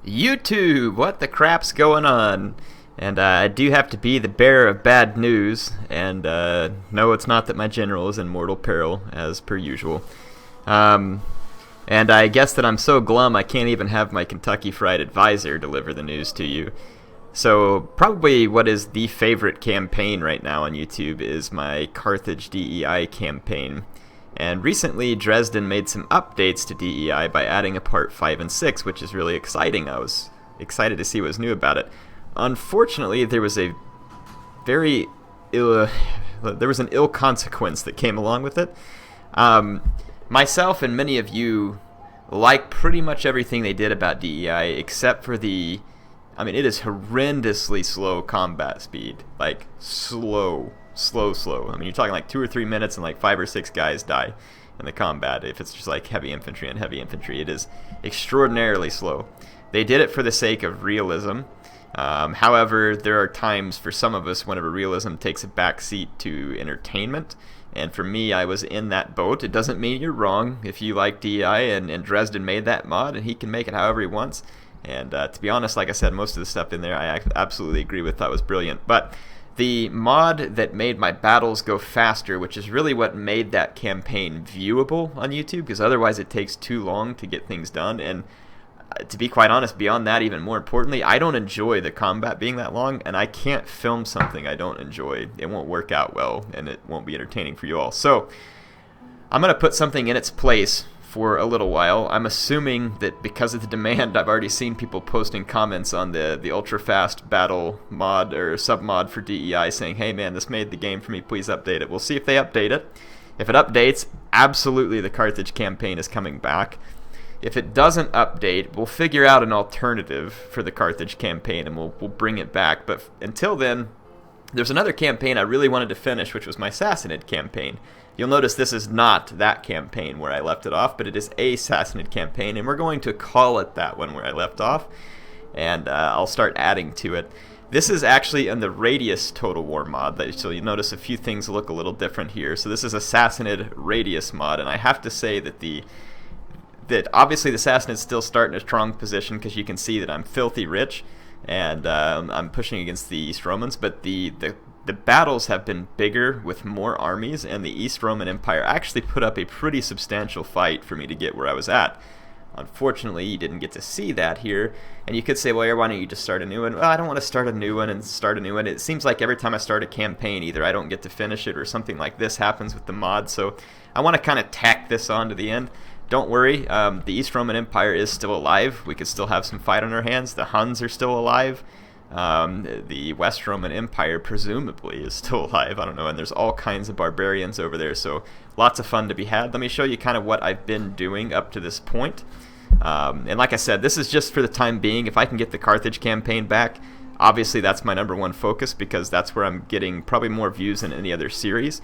YouTube, what the crap's going on? And I do have to be the bearer of bad news, and no, it's not that my general is in mortal peril, as per usual. And I guess that I'm so glum I can't even have my Kentucky Fried Advisor deliver the news to you. So probably what is the favorite campaign right now on YouTube is my Carthage DEI campaign. And recently Dresden made some updates to DEI by adding a part 5 and 6, which is really exciting. I was excited to see what was new about it. Unfortunately, there was an ill consequence that came along with it. Myself and many of you like pretty much everything they did about DEI, except for it is horrendously slow combat speed. Like, slow. I mean, you're talking like 2 or 3 minutes and like 5 or 6 guys die in the combat. If it's just like heavy infantry and heavy infantry, it is extraordinarily slow. They did it for the sake of realism. However, there are times for some of us whenever realism takes a backseat to entertainment. And for me, I was in that boat. It doesn't mean you're wrong if you like DEI, and Dresden made that mod, and he can make it however he wants. And to be honest, like I said, most of the stuff in there I absolutely agree with, thought was brilliant. But the mod that made my battles go faster, which is really what made that campaign viewable on YouTube, because otherwise it takes too long to get things done. And to be quite honest, beyond that, even more importantly, I don't enjoy the combat being that long, and I can't film something I don't enjoy. It won't work out well, and it won't be entertaining for you all. So I'm going to put something in its place for a little while. I'm assuming that because of the demand, I've already seen people posting comments on the ultra fast battle mod or sub mod for DEI saying, hey man, this made the game for me, please update it. We'll see if they update it. If it updates, absolutely the Carthage campaign is coming back. If it doesn't update, we'll figure out an alternative for the Carthage campaign and we'll bring it back. But until then, there's another campaign I really wanted to finish, which was my Sassanid campaign. You'll notice this is not that campaign where I left it off, but it is a Sassanid campaign, and we're going to call it that one where I left off, and I'll start adding to it. This is actually in the Radious Total War mod, so you'll notice a few things look a little different here. So this is a Sassanid Radious mod, and I have to say that obviously the Sassanid's still starting a strong position because you can see that I'm filthy rich, and I'm pushing against the East Romans, but the battles have been bigger with more armies, and the East Roman Empire actually put up a pretty substantial fight for me to get where I was at. Unfortunately, you didn't get to see that here, and you could say, well, why don't you just start a new one? Well, I don't want to start a new one and start a new one. It seems like every time I start a campaign, either I don't get to finish it or something like this happens with the mod, so I want to kind of tack this on to the end. Don't worry, the East Roman Empire is still alive. We could still have some fight on our hands. The Huns are still alive. The West Roman Empire presumably is still alive. I don't know, and there's all kinds of barbarians over there, so lots of fun to be had. Let me show you kind of what I've been doing up to this point. And like I said, this is just for the time being. If I can get the Carthage campaign back, obviously that's my #1 focus because that's where I'm getting probably more views than any other series.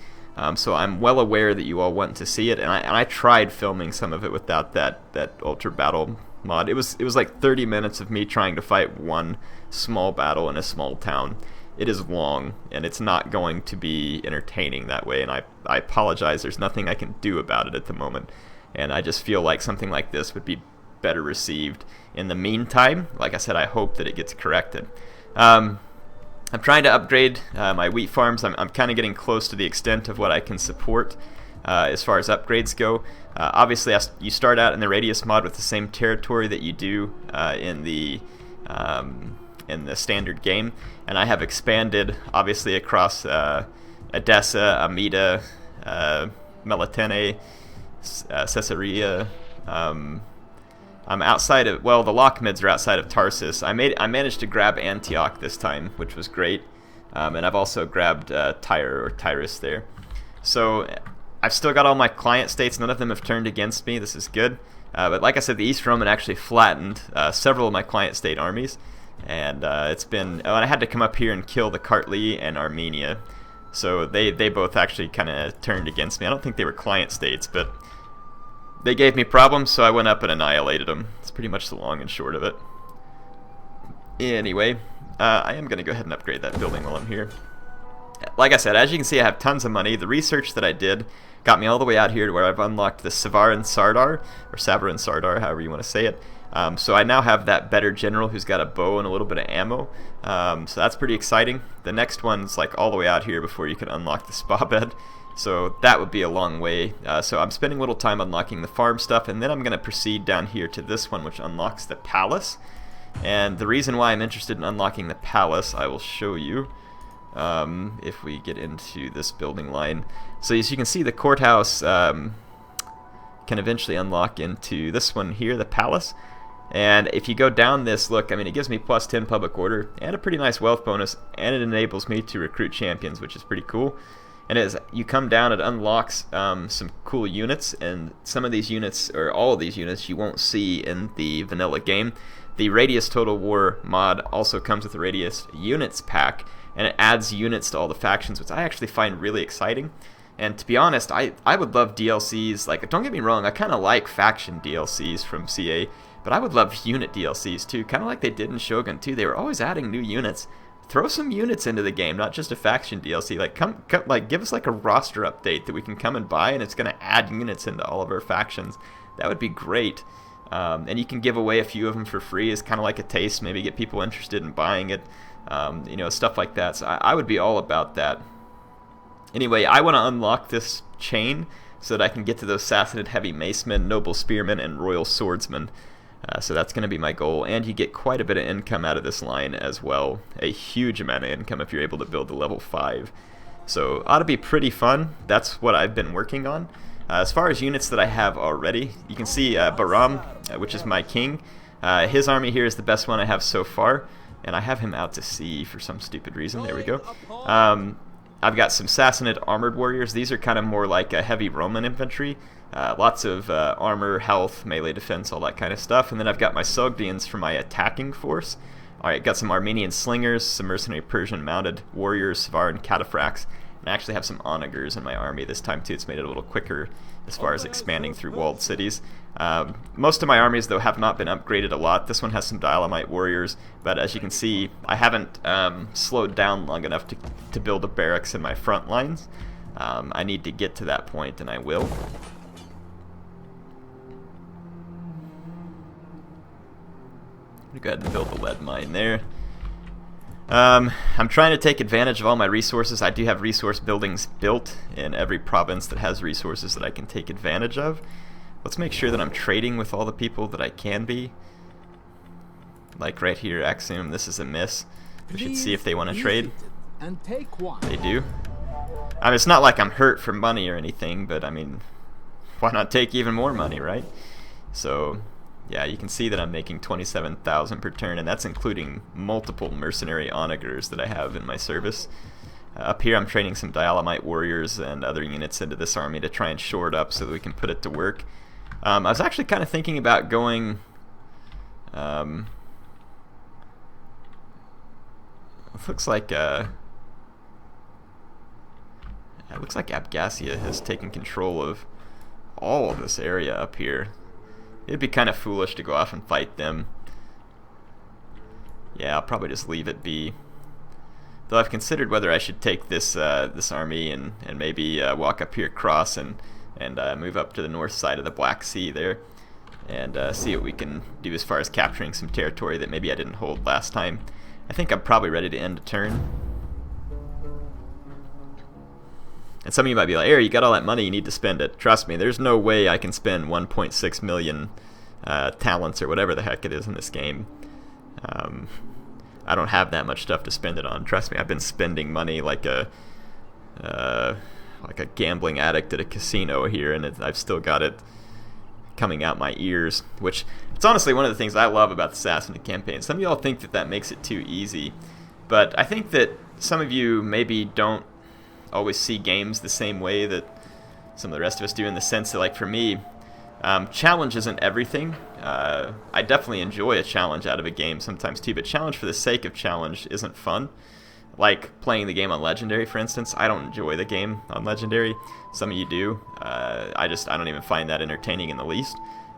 So I'm well aware that you all want to see it, and I tried filming some of it without that Ultra Battle mod. It was like 30 minutes of me trying to fight one small battle in a small town. It is long, and it's not going to be entertaining that way, and I apologize. There's nothing I can do about it at the moment, and I just feel like something like this would be better received. In the meantime, like I said, I hope that it gets corrected. I'm trying to upgrade my wheat farms. I'm kind of getting close to the extent of what I can support as far as upgrades go. Obviously, you start out in the Radius mod with the same territory that you do in the standard game, and I have expanded obviously across Edessa, Amida, Melitene, Caesarea. I'm outside of, well, the Lochmids are outside of Tarsus. I managed to grab Antioch this time, which was great, and I've also grabbed Tyre or Tyrus there. So I've still got all my client states. None of them have turned against me. This is good. But like I said, the East Roman actually flattened several of my client state armies, and it's been. Oh, and I had to come up here and kill the Kartli and Armenia, so they both actually kind of turned against me. I don't think they were client states, but they gave me problems, so I went up and annihilated them. It's pretty much the long and short of it. Anyway, I am going to go ahead and upgrade that building while I'm here. Like I said, as you can see, I have tons of money. The research that I did got me all the way out here to where I've unlocked the Savarin Sardar, or Savarin Sardar, however you want to say it. So I now have that better general who's got a bow and a little bit of ammo. So that's pretty exciting. The next one's like all the way out here before you can unlock the spa bed. So that would be a long way. So I'm spending a little time unlocking the farm stuff, and then I'm going to proceed down here to this one, which unlocks the palace. And the reason why I'm interested in unlocking the palace, I will show you if we get into this building line. So as you can see, the courthouse can eventually unlock into this one here, the palace. And if you go down this, look, I mean, it gives me plus 10 public order and a pretty nice wealth bonus, and it enables me to recruit champions, which is pretty cool. And as you come down, it unlocks some cool units, and some of these units, or all of these units, you won't see in the vanilla game. The Radious Total War mod also comes with the Radious Units pack, and it adds units to all the factions, which I actually find really exciting. And to be honest, I would love DLCs. Like, don't get me wrong, I kind of like faction DLCs from CA, but I would love unit DLCs too, kind of like they did in Shogun 2. They were always adding new units. Throw some units into the game, not just a faction DLC. Like, come, like, give us like a roster update that we can come and buy, and it's going to add units into all of our factions. That would be great. And you can give away a few of them for free as kind of like a taste, maybe get people interested in buying it, you know, stuff like that. So I would be all about that. Anyway, I want to unlock this chain so that I can get to those Sassanid Heavy Macemen, Noble Spearmen, and Royal Swordsmen. So that's going to be my goal, and you get quite a bit of income out of this line as well. A huge amount of income if you're able to build the level 5. So ought to be pretty fun. That's what I've been working on. As far as units that I have already, you can see Baram, which is my king. His army here is the best one I have so far, and I have him out to sea for some stupid reason. There we go. I've got some Sassanid armored warriors. These are kind of more like a heavy Roman infantry. Lots of armor, health, melee defense, all that kind of stuff. And then I've got my Sogdians for my attacking force. Alright, got some Armenian slingers, some mercenary Persian mounted warriors, Svar and cataphracts. And I actually have some onagers in my army this time too. It's made it a little quicker as far as expanding through walled cities. Most of my armies, though, have not been upgraded a lot. This one has some Dialamite warriors, but as you can see, I haven't slowed down long enough to build a barracks in my front lines. I need to get to that point, and I will. Go ahead and build the lead mine there. I'm trying to take advantage of all my resources. I do have resource buildings built in every province that has resources that I can take advantage of. Let's make sure that I'm trading with all the people that I can be. Like right here, Axiom, this is a miss. We should see if they want to trade. They do. I mean, it's not like I'm hurt for money or anything, but I mean, why not take even more money, right? So yeah, you can see that I'm making 27,000 per turn, and that's including multiple mercenary onagers that I have in my service. Up here I'm training some Dialamite warriors and other units into this army to try and shore it up so that we can put it to work. I was actually kind of thinking about going... it looks like Abkhazia has taken control of all of this area up here. It'd be kind of foolish to go off and fight them. Yeah, I'll probably just leave it be. Though I've considered whether I should take this this army and maybe walk up here across and move up to the north side of the Black Sea there and see what we can do as far as capturing some territory that maybe I didn't hold last time. I think I'm probably ready to end a turn. And some of you might be like, Air, you got all that money, you need to spend it. Trust me, there's no way I can spend 1.6 million talents or whatever the heck it is in this game. I don't have that much stuff to spend it on. Trust me, I've been spending money like a gambling addict at a casino here, and I've still got it coming out my ears, which it's honestly one of the things I love about the Sassanid campaign. Some of y'all think that that makes it too easy, but I think that some of you maybe don't always see games the same way that some of the rest of us do, in the sense that, like, for me, challenge isn't everything. I definitely enjoy a challenge out of a game sometimes too, but challenge for the sake of challenge isn't fun. Like playing the game on Legendary, for instance. I don't enjoy the game on Legendary. Some of you do. I don't even find that entertaining in the least.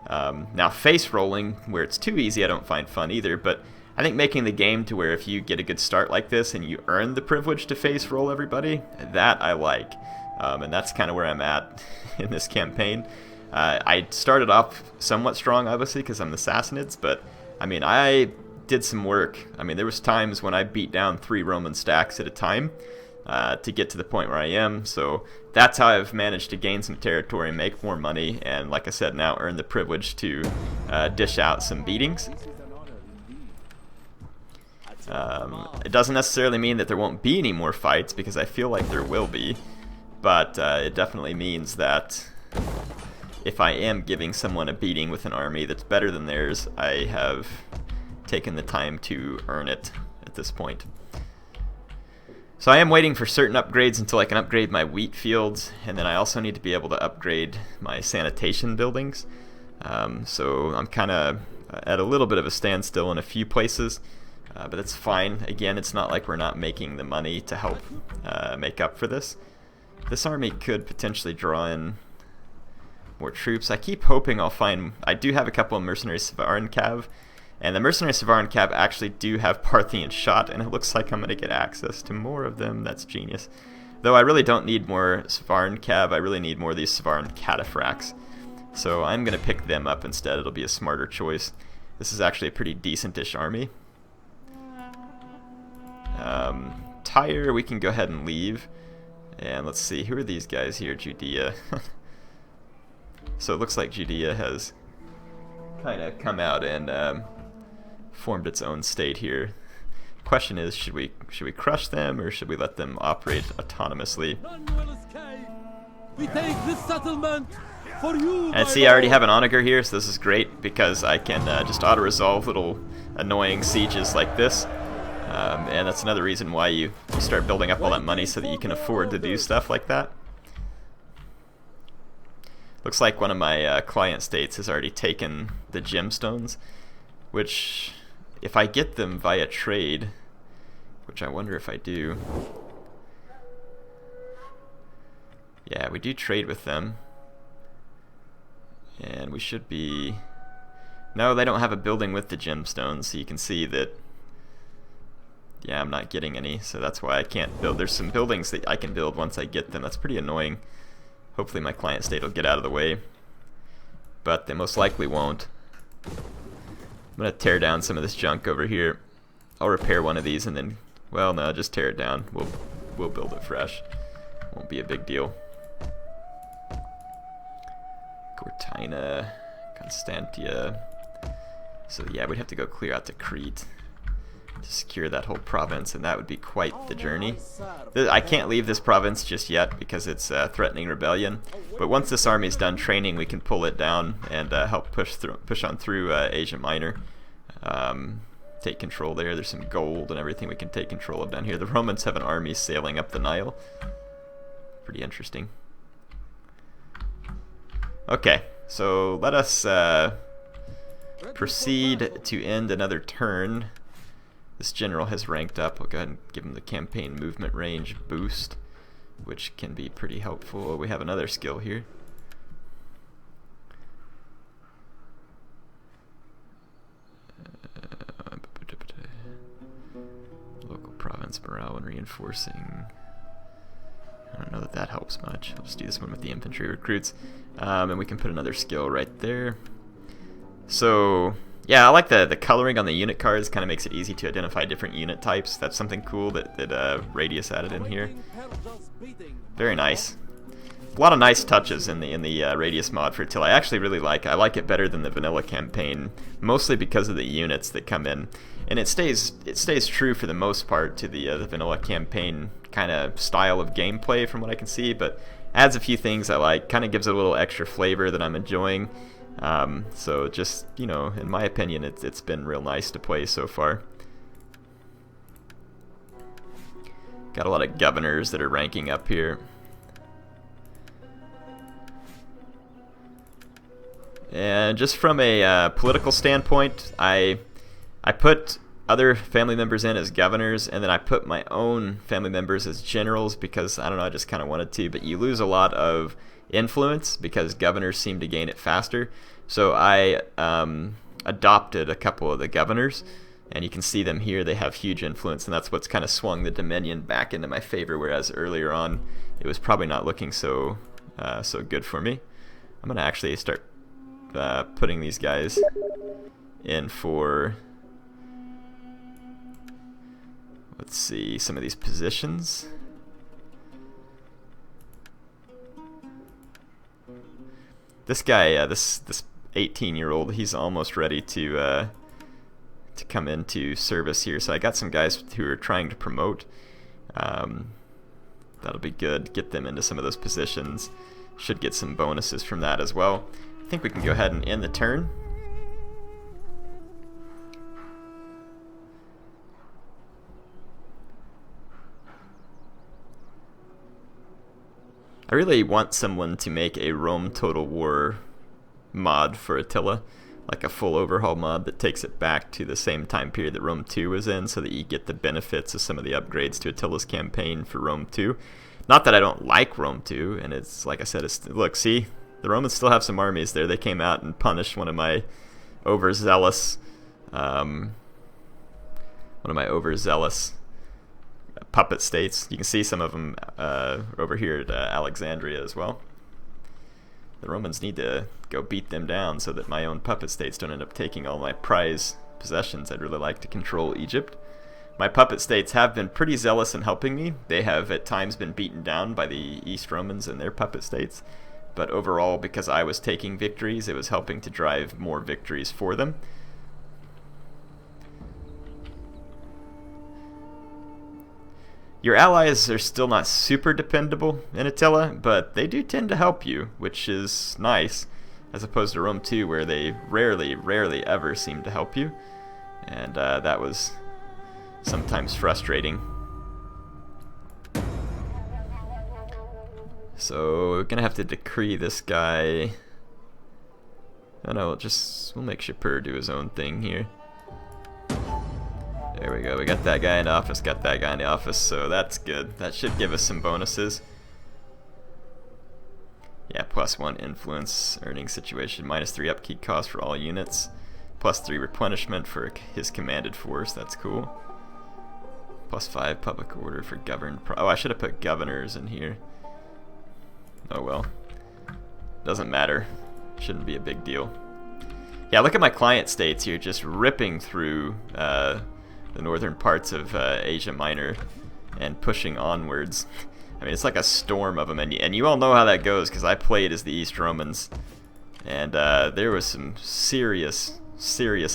Now, face rolling, where it's too easy, I don't find fun either, but I think making the game to where if you get a good start like this and you earn the privilege to face roll everybody, that I like. And that's kind of where I'm at in this campaign. I started off somewhat strong, obviously, because I'm the Sassanids, but I mean, I did some work. I mean, there was times when I beat down 3 Roman stacks at a time to get to the point where I am. So that's how I've managed to gain some territory, make more money, and like I said, now earn the privilege to dish out some beatings. It doesn't necessarily mean that there won't be any more fights, because I feel like there will be, but it definitely means that if I am giving someone a beating with an army that's better than theirs, I have taken the time to earn it at this point. So I am waiting for certain upgrades until I can upgrade my wheat fields, and then I also need to be able to upgrade my sanitation buildings. So I'm kind of at a little bit of a standstill in a few places, but it's fine. Again, it's not like we're not making the money to help make up for this. This army could potentially draw in more troops. I keep hoping I'll find... I do have a couple of mercenary Savaran Cav, and the mercenary Savaran Cav actually do have Parthian shot, and it looks like I'm going to get access to more of them. That's genius. Though I really don't need more Savaran Cav, I really need more of these Savaran Cataphracts. So I'm going to pick them up instead. It'll be a smarter choice. This is actually a pretty decent-ish army. Tyre, we can go ahead and leave. And let's see, who are these guys here? Judea. So it looks like Judea has kind of come out and formed its own state here. Question is, should we crush them, or should we let them operate autonomously? We take this settlement for you. And see, I already have an onager here, so this is great because I can just auto-resolve little annoying sieges like this. And that's another reason why you start building up all that money, so that you can afford to do stuff like that. Looks like one of my client states has already taken the gemstones, which, if I get them via trade, which I wonder if I do. Yeah, we do trade with them. And we should be... No, they don't have a building with the gemstones, so you can see that... Yeah, I'm not getting any, so that's why I can't build. There's some buildings that I can build once I get them. That's pretty annoying. Hopefully my client state will get out of the way, but they most likely won't. I'm going to tear down some of this junk over here. I'll repair one of these and then, well, no, just tear it down. We'll build it fresh. Won't be a big deal. Gortyna, Constantia. So yeah, we'd have to go clear out to Crete to secure that whole province, and that would be quite the journey. I can't leave this province just yet because it's threatening rebellion, but once this army is done training, we can pull it down and help push on through Asia Minor. Take control there. There's some gold and everything we can take control of down here. The Romans have an army sailing up the Nile. Pretty interesting. Okay, so let us proceed to end another turn. This general has ranked up. We'll go ahead and give him the campaign movement range boost, which can be pretty helpful. We have another skill here. Local province morale and reinforcing. I don't know that that helps much. I'll just do this one with the infantry recruits. And we can put another skill right there. So... yeah, I like the coloring on the unit cards. Kind of makes it easy to identify different unit types. That's something cool that Radious added in here. Very nice. A lot of nice touches in the Radious mod for Attila. I actually really like it. I like it better than the vanilla campaign, mostly because of the units that come in. And it stays true for the most part to the vanilla campaign kind of style of gameplay from what I can see, but adds a few things I like. Kind of gives it a little extra flavor that I'm enjoying. So just, you know, in my opinion, it's been real nice to play so far. Got a lot of governors that are ranking up here. And just from a political standpoint, I put other family members in as governors, and then I put my own family members as generals because, I don't know, I just kind of wanted to, but you lose a lot of influence because governors seem to gain it faster. So I adopted a couple of the governors, and you can see them here. They have huge influence, and that's what's kind of swung the Dominion back into my favor, whereas earlier on it was probably not looking so good for me. I'm gonna actually start putting these guys in for, let's see, some of these positions. This guy, this 18-year-old, he's almost ready to come into service here. So I got some guys who are trying to promote. That'll be good. Get them into some of those positions. Should get some bonuses from that as well. I think we can go ahead and end the turn. I really want someone to make a Rome Total War mod for Attila, like a full overhaul mod that takes it back to the same time period that Rome 2 was in, so that you get the benefits of some of the upgrades to Attila's campaign for Rome 2. Not that I don't like Rome 2, and it's, like I said, it's, look, see, the Romans still have some armies there. They came out and punished one of my overzealous puppet states. You can see some of them over here at Alexandria as well. The Romans need to go beat them down so that my own puppet states don't end up taking all my prize possessions. I'd really like to control Egypt. My puppet states have been pretty zealous in helping me. They have at times been beaten down by the East Romans and their puppet states. But overall, because I was taking victories, it was helping to drive more victories for them. Your allies are still not super dependable in Attila, but they do tend to help you, which is nice, as opposed to Rome 2, where they rarely ever seem to help you, and that was sometimes frustrating. So we're gonna have to decree this guy. Oh no, we'll make Shapur do his own thing here. There we go, we got that guy in office, so that's good. That should give us some bonuses. Yeah, +1 influence, earning situation, -3 upkeep cost for all units, +3 replenishment for his commanded force, that's cool. +5 public order for governed oh, I should have put governors in here. Oh well. Doesn't matter. Shouldn't be a big deal. Yeah, look at my client states here, just ripping through the northern parts of Asia Minor and pushing onwards. I mean, it's like a storm of them, and you all know how that goes because I played as the East Romans, and there was some serious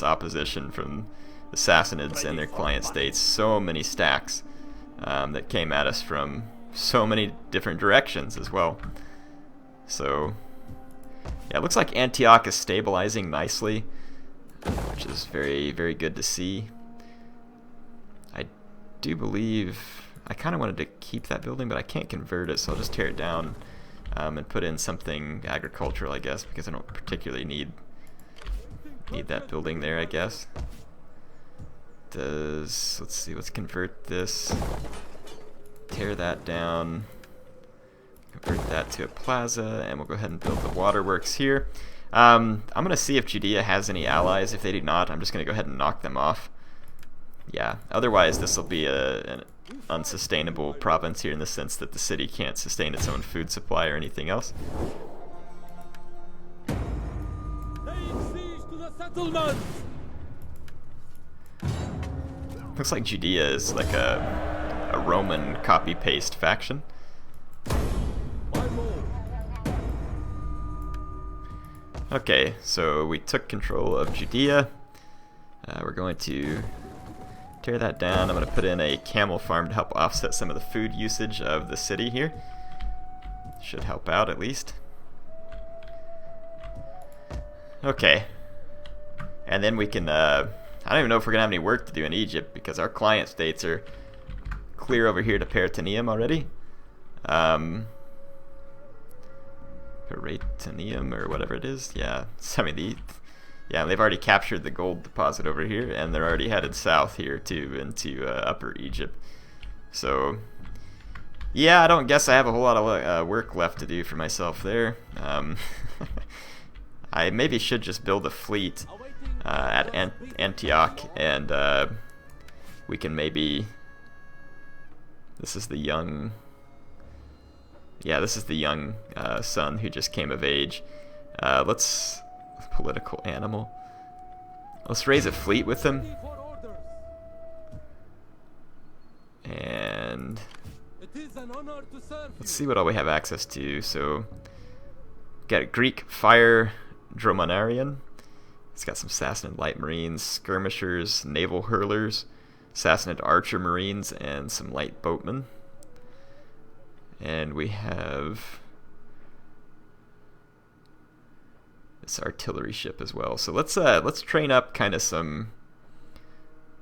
opposition from the Sassanids and their client states. So many stacks that came at us from so many different directions as well. So yeah, it looks like Antioch is stabilizing nicely, which is very good to see. I do believe I kind of wanted to keep that building, but I can't convert it, so I'll just tear it down and put in something agricultural, I guess, because I don't particularly need that building there, I guess. Let's see, let's convert this, tear that down, convert that to a plaza, and we'll go ahead and build the waterworks here. I'm going to see if Judea has any allies. If they do not, I'm just going to go ahead and knock them off. Yeah, otherwise this will be an unsustainable province here in the sense that the city can't sustain its own food supply or anything else. Laying siege to the settlement. Looks like Judea is like a Roman copy-paste faction. Okay, so we took control of Judea. We're going to tear that down. I'm going to put in a camel farm to help offset some of the food usage of the city here. Should help out at least. Okay. And then we can, I don't even know if we're going to have any work to do in Egypt because our client states are clear over here to Peritoneum already. Peritoneum or whatever it is. Yeah, I mean, they've already captured the gold deposit over here, and they're already headed south here too into Upper Egypt. So yeah, I don't guess I have a whole lot of work left to do for myself there. I maybe should just build a fleet at Antioch, and we can maybe. This is the young. Yeah, this is the young son who just came of age. Let's... Political animal. Let's raise a fleet with them. Ready for orders. And... It is an honor to serve let's you. see what all we have access to. So... got a Greek fire Dromonarian. It's got some Sassanid light marines, skirmishers, naval hurlers, Sassanid archer marines, and some light boatmen. And we have this artillery ship as well. So let's train up kind of some.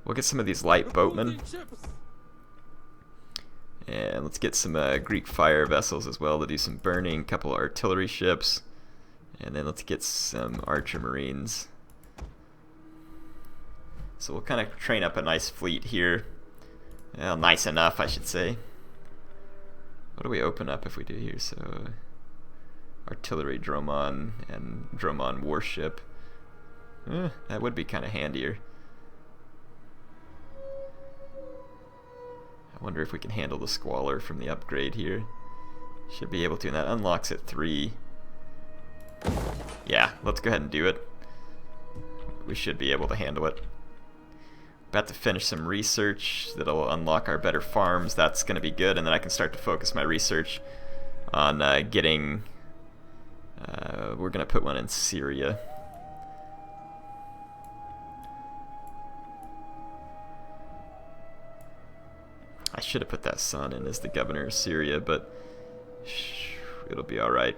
We'll get some of these light boatmen, Recruiting ships. and let's get some Greek fire vessels as well to do some burning. Couple of artillery ships, and then let's get some archer marines. So we'll kind of train up a nice fleet here. Well, nice enough, I should say. What do we open up if we do here? So, artillery Dromon and Dromon warship. That would be kind of handier. I wonder if we can handle the squalor from the upgrade here. Should be able to, and that unlocks at 3. Yeah, let's go ahead and do it. We should be able to handle it. About to finish some research that'll unlock our better farms. That's going to be good, and then I can start to focus my research on getting... we're going to put one in Syria. I should have put that son in as the governor of Syria, but it'll be alright.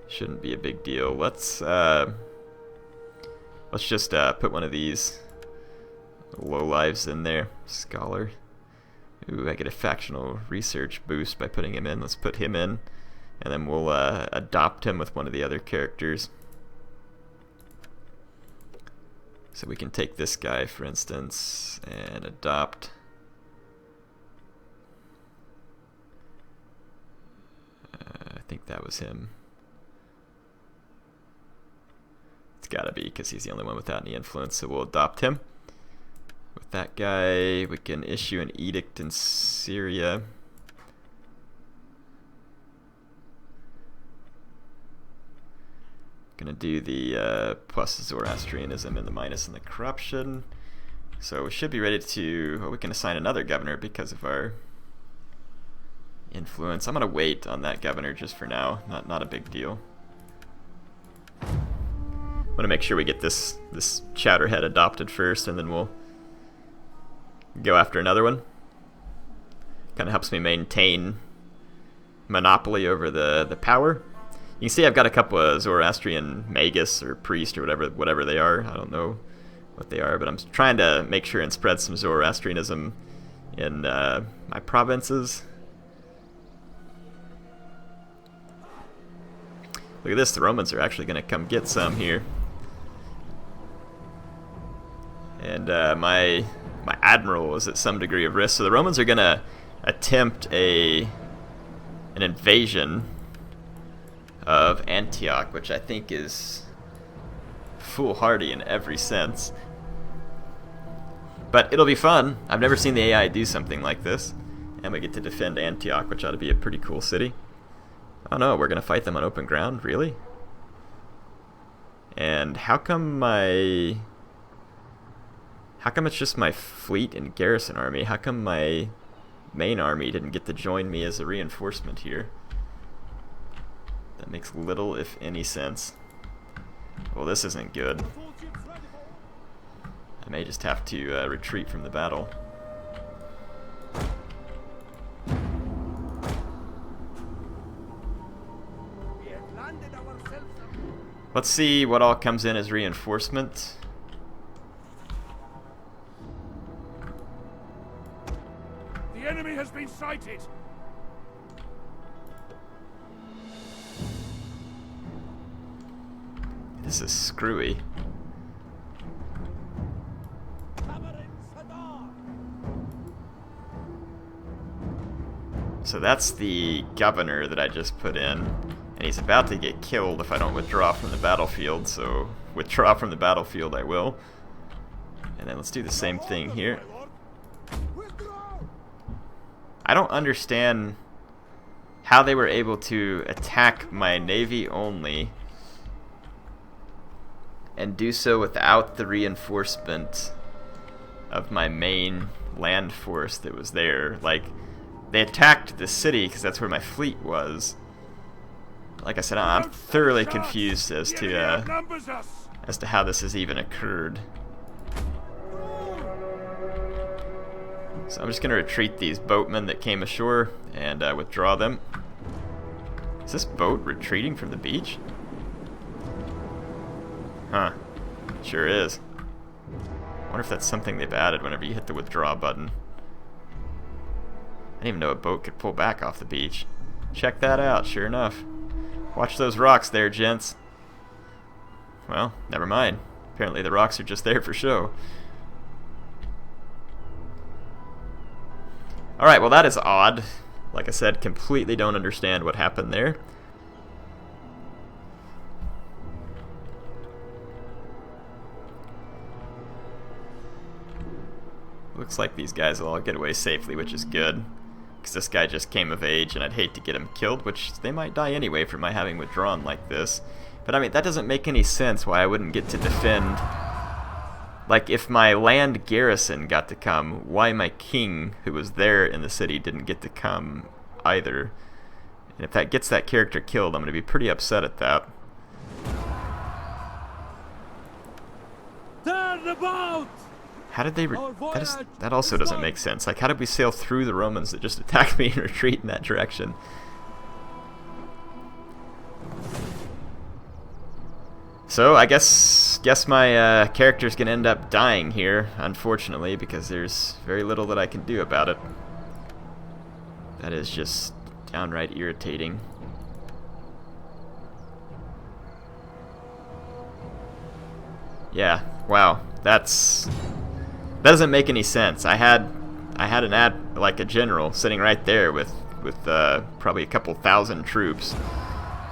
Shouldn't be a big deal. Let's just put one of these lowlives in there. Scholar. Ooh, I get a factional research boost by putting him in. Let's put him in, and then we'll adopt him with one of the other characters. So we can take this guy, for instance, and adopt. I think that was him. It's gotta be, because he's the only one without any influence, so we'll adopt him. With that guy, we can issue an edict in Syria. Gonna do the plus Zoroastrianism and the minus in the corruption. So we should be ready to... well, we can assign another governor because of our influence. I'm gonna wait on that governor just for now. Not a big deal. I'm gonna make sure we get this chowderhead adopted first, and then we'll go after another one. Kind of helps me maintain monopoly over the power. You can see I've got a couple of Zoroastrian magus or priest or whatever they are. I don't know what they are, but I'm trying to make sure and spread some Zoroastrianism in my provinces. Look at this, the Romans are actually going to come get some here. And my admiral is at some degree of risk. So the Romans are going to attempt an invasion of Antioch, which I think is foolhardy in every sense. But it'll be fun. I've never seen the AI do something like this. And we get to defend Antioch, which ought to be a pretty cool city. Oh no, we're going to fight them on open ground? Really? And how come it's just my fleet and garrison army? How come my main army didn't get to join me as a reinforcement here? That makes little, if any, sense. Well, this isn't good. I may just have to retreat from the battle. Let's see what all comes in as reinforcement. The enemy has been sighted. This is screwy. So that's the governor that I just put in, and he's about to get killed if I don't withdraw from the battlefield, so withdraw from the battlefield I will. And then let's do the same thing here. I don't understand how they were able to attack my navy only and do so without the reinforcement of my main land force that was there. Like, they attacked the city because that's where my fleet was. Like I said, I'm thoroughly confused as to how this has even occurred. So I'm just going to retreat these boatmen that came ashore and withdraw them. Is this boat retreating from the beach? Huh. Sure is. I wonder if that's something they've added whenever you hit the withdraw button. I didn't even know a boat could pull back off the beach. Check that out, sure enough. Watch those rocks there, gents. Well, never mind. Apparently the rocks are just there for show. Alright, well that is odd. Like I said, completely don't understand what happened there. Looks like these guys will all get away safely, which is good. Because this guy just came of age, and I'd hate to get him killed, which they might die anyway from my having withdrawn like this. But I mean, that doesn't make any sense why I wouldn't get to defend. Like, if my land garrison got to come, why my king, who was there in the city, didn't get to come either. And if that gets that character killed, I'm going to be pretty upset at that. Turn about! How did they... that also doesn't make sense. Like, how did we sail through the Romans that just attacked me and retreat in that direction? So, I guess my character's gonna end up dying here, unfortunately, because there's very little that I can do about it. That is just downright irritating. Yeah, wow, that doesn't make any sense. I had a general sitting right there with probably a couple thousand troops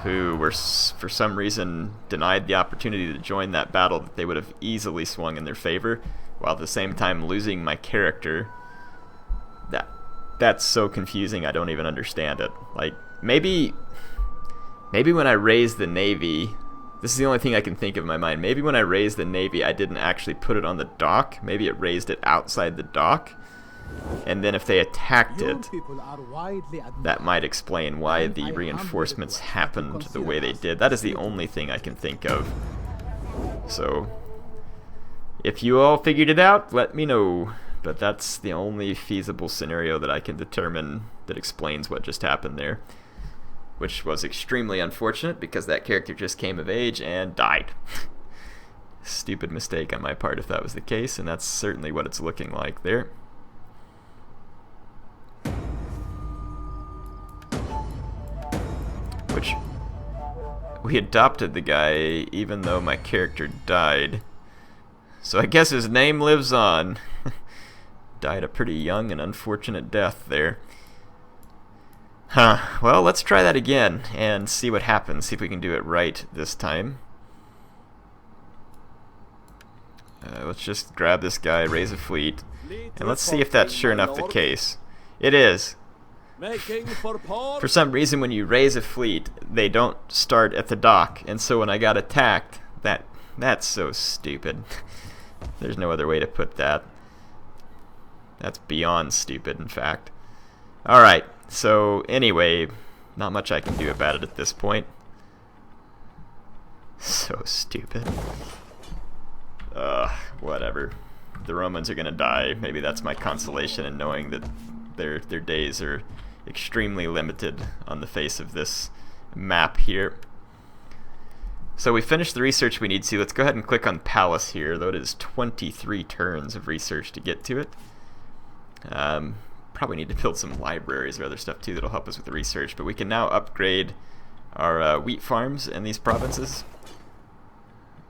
who were for some reason denied the opportunity to join that battle that they would have easily swung in their favor, while at the same time losing my character. That's so confusing, I don't even understand it. Like, maybe when I raised the navy, this is the only thing I can think of in my mind. Maybe when I raised the navy, I didn't actually put it on the dock. Maybe it raised it outside the dock. And then if they attacked it, that might explain why the reinforcements happened the way they did. That is the only thing I can think of. So, if you all figured it out, let me know. But that's the only feasible scenario that I can determine that explains what just happened there. Which was extremely unfortunate because that character just came of age and died. Stupid mistake on my part if that was the case, and that's certainly what it's looking like there. Which, we adopted the guy even though my character died. So I guess his name lives on. Died a pretty young and unfortunate death there. Huh, well, let's try that again and see what happens, see if we can do it right this time. Let's just grab this guy, raise a fleet, and let's see if that's sure enough the case. It is. For some reason, when you raise a fleet, they don't start at the dock, and so when I got attacked, that's so stupid. There's no other way to put that. That's beyond stupid, in fact. Alright, so anyway, not much I can do about it at this point. So stupid. Whatever. The Romans are gonna die. Maybe that's my consolation in knowing that their days are extremely limited on the face of this map here. So we finished the research we need to. Let's go ahead and click on Palace here, though it is 23 turns of research to get to it. Probably need to build some libraries or other stuff too that'll help us with the research, but we can now upgrade our wheat farms in these provinces.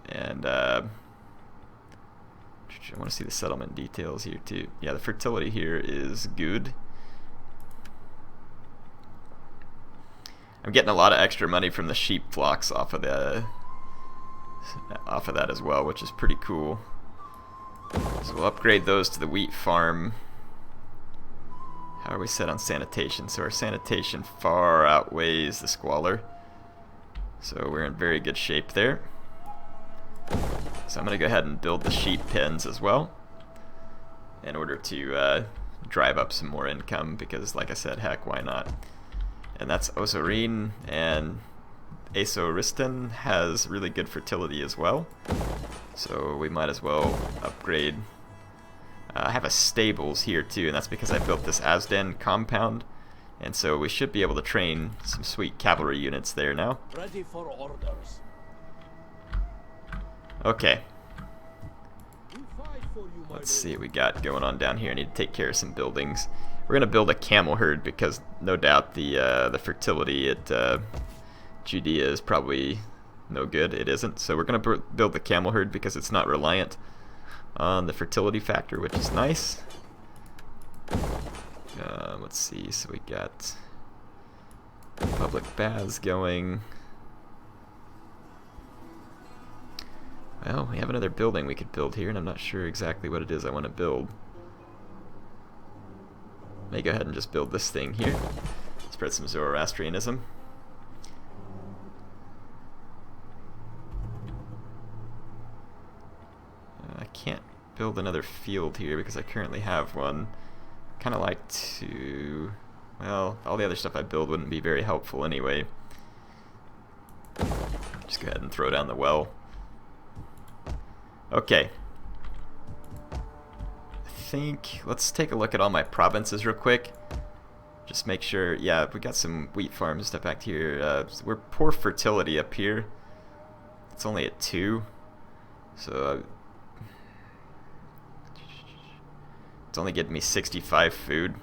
And I want to see the settlement details here too. Yeah, the fertility here is good. I'm getting a lot of extra money from the sheep flocks off of that as well, which is pretty cool. So we'll upgrade those to the wheat farm. How are we set on sanitation? So our sanitation far outweighs the squalor. So we're in very good shape there. So I'm going to go ahead and build the sheep pens as well in order to drive up some more income because, like I said, heck, why not? And that's Osorine, and Asoriston has really good fertility as well. So we might as well upgrade. I have a stables here too, and that's because I built this Asden compound. And so we should be able to train some sweet cavalry units there now. Ready for orders. Okay. We fight for you, my Let's lord. see what we got going on down here. I need to take care of some buildings. We're going to build a camel herd because no doubt the fertility at Judea is probably no good. It isn't. So we're going to build the camel herd because it's not reliant on the fertility factor, which is nice. Let's see. So we got public baths going. Well, we have another building we could build here, and I'm not sure exactly what it is I want to build. May go ahead and just build this thing here. Spread some Zoroastrianism. I can't build another field here because I currently have one. Kind of like to... Well, all the other stuff I build wouldn't be very helpful anyway. Just go ahead and throw down the well. Okay. I think... Let's take a look at all my provinces real quick. Just make sure... Yeah, we got some wheat farms and stuff back here. We're poor fertility up here. It's only at 2. So... It's only getting me 65 food.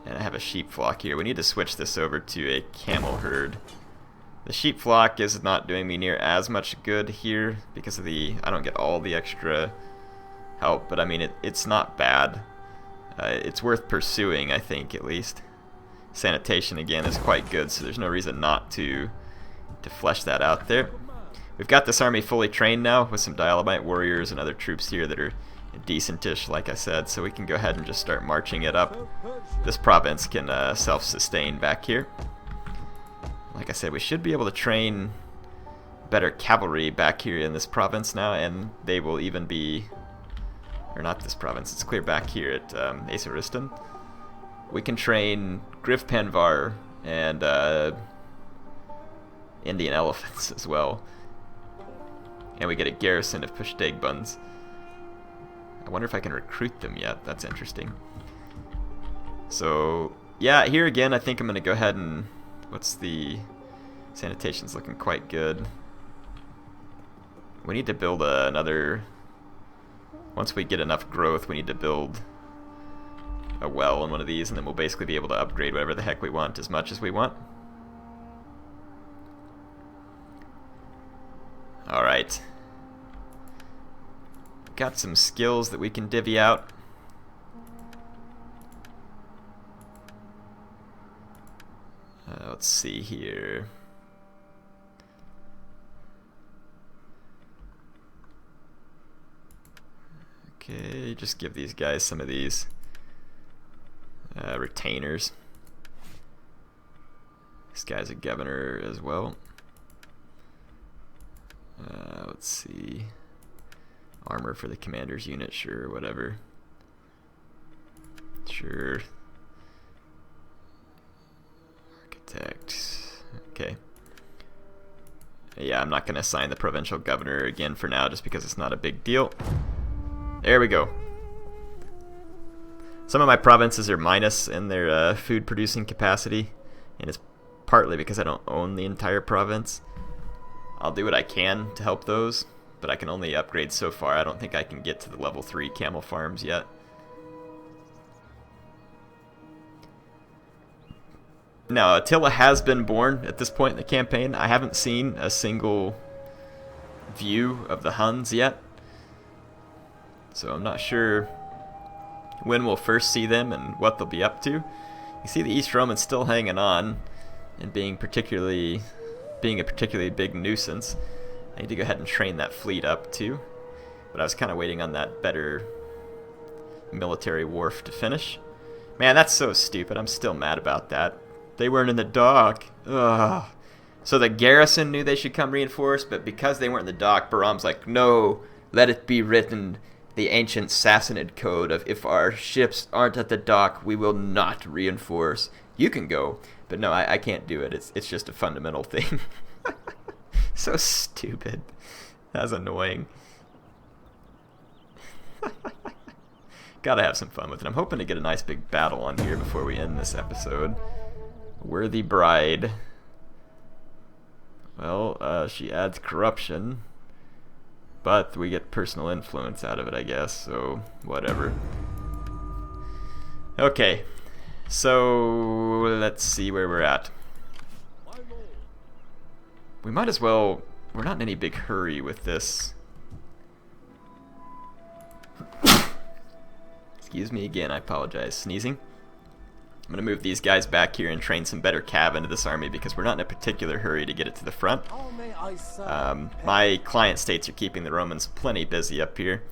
And I have a sheep flock here. We need to switch this over to a camel herd. The sheep flock is not doing me near as much good here because of the... I don't get all the extra help, but I mean, it's not bad. It's worth pursuing, I think, at least. Sanitation, again, is quite good, so there's no reason not to flesh that out there. We've got this army fully trained now with some Dialemite warriors and other troops here that are decentish, like I said, so we can go ahead and just start marching it up. This province can self-sustain back here. Like I said, we should be able to train better cavalry back here in this province now, and they will even be... Or not this province, it's clear back here at Asoriston. We can train Grifpenvar and Indian elephants as well. And we get a garrison of Pushtegbuns. I wonder if I can recruit them yet. That's interesting. So, yeah, here again, I think I'm going to go ahead and... What's the... Sanitation's looking quite good. We need to build another... Once we get enough growth, we need to build a well in one of these, and then we'll basically be able to upgrade whatever the heck we want as much as we want. Alright. Got some skills that we can divvy out. Let's see here. Okay, just give these guys some of these retainers. This guy's a governor as well. Let's see. Armor for the commander's unit, sure, whatever. Sure. Architect. Okay. Yeah, I'm not going to assign the provincial governor again for now just because it's not a big deal. There we go. Some of my provinces are minus in their food producing capacity, and it's partly because I don't own the entire province. I'll do what I can to help those, but I can only upgrade so far. I don't think I can get to the level 3 camel farms yet. Now, Attila has been born at this point in the campaign. I haven't seen a single view of the Huns yet, so I'm not sure when we'll first see them and what they'll be up to. You see the East Romans still hanging on and being a particularly big nuisance. I need to go ahead and train that fleet up too, but I was kind of waiting on that better military wharf to finish Man, that's so stupid. I'm still mad about that. They weren't in the dock. Ugh. So the garrison knew they should come reinforce, but because they weren't in the dock, Bahram's like, no, let it be written, the ancient Sassanid code of if our ships aren't at the dock, we will not reinforce. You can go, but no, I can't do it. It's just a fundamental thing. So stupid. That's annoying. Gotta have some fun with it. I'm hoping to get a nice big battle on here before we end this episode. Worthy bride. Well, she adds corruption, but we get personal influence out of it, I guess, so whatever. Okay, so let's see where we're at. We might as well, we're not in any big hurry with this. Excuse me again, I apologize. Sneezing. I'm going to move these guys back here and train some better cav into this army because we're not in a particular hurry to get it to the front. My client states are keeping the Romans plenty busy up here,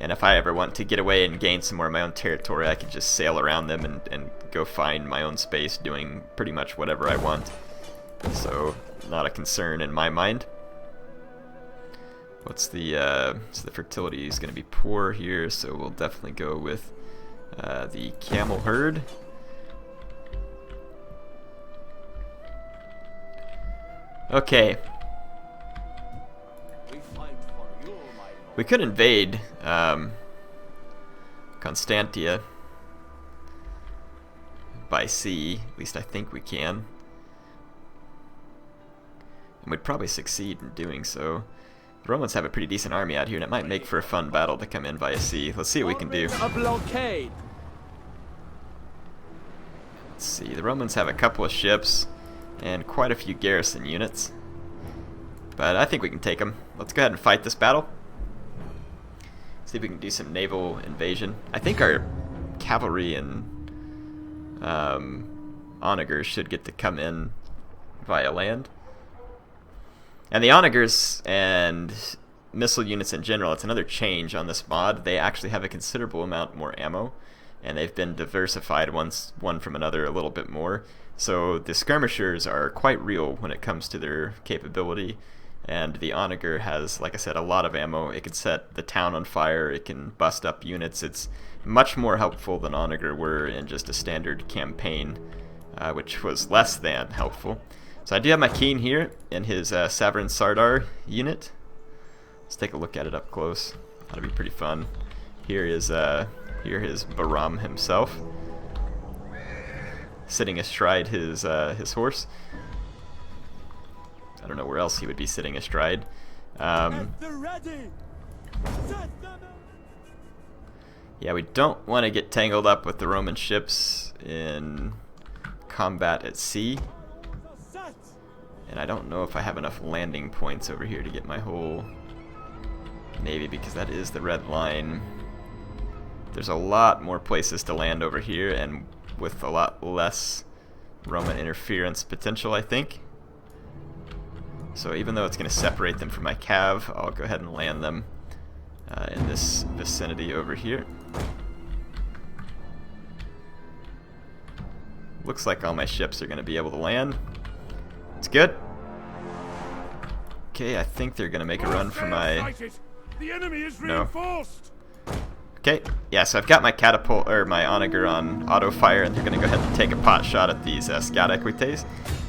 and if I ever want to get away and gain some more of my own territory, I can just sail around them and go find my own space doing pretty much whatever I want. So, not a concern in my mind. What's the, so the fertility is going to be poor here, so we'll definitely go with the camel herd. Okay. We could invade Constantia by sea, at least I think we can. And we'd probably succeed in doing so. The Romans have a pretty decent army out here, and it might make for a fun battle to come in via sea. Let's see what we can do. A blockade. Let's see, the Romans have a couple of ships and quite a few garrison units, but I think we can take them. Let's go ahead and fight this battle. See if we can do some naval invasion. I think our cavalry and onagers should get to come in via land. And the onagers and missile units in general, it's another change on this mod. They actually have a considerable amount more ammo, and they've been diversified one from another a little bit more. So the skirmishers are quite real when it comes to their capability, and the onager has, like I said, a lot of ammo. It can set the town on fire, it can bust up units. It's much more helpful than onager were in just a standard campaign, which was less than helpful. So I do have my Keen here in his Savrin Sardar unit. Let's take a look at it up close. That'll be pretty fun. Here is Bahram himself, sitting astride his horse. I don't know where else he would be sitting astride. Yeah, we don't want to get tangled up with the Roman ships in combat at sea. And I don't know if I have enough landing points over here to get my whole navy, because that is the red line. There's a lot more places to land over here, and with a lot less Roman interference potential, I think. So even though it's going to separate them from my cav, I'll go ahead and land them in this vicinity over here. Looks like all my ships are going to be able to land. It's good. Okay, I think they're going to make a run for my... The enemy is No. reinforced. Okay, yeah, so I've got my catapult, or my onager on auto fire, and they're going to go ahead and take a pot shot at these scout equites.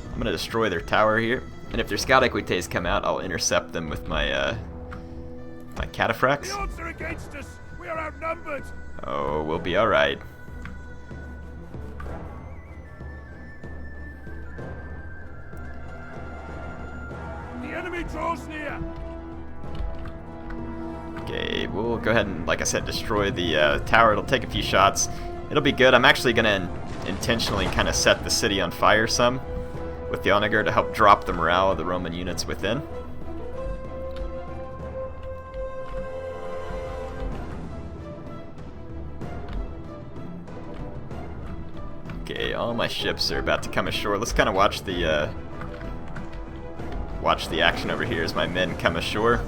I'm going to destroy their tower here, and if their scout equites come out, I'll intercept them with my my cataphracts. The odds are against us. We are outnumbered. Oh, we'll be alright. The enemy draws near. Okay, we'll go ahead and, like I said, destroy the tower. It'll take a few shots. It'll be good. I'm actually going to intentionally kind of set the city on fire some with the onager to help drop the morale of the Roman units within. Okay, all my ships are about to come ashore. Let's kind of watch the action over here as my men come ashore.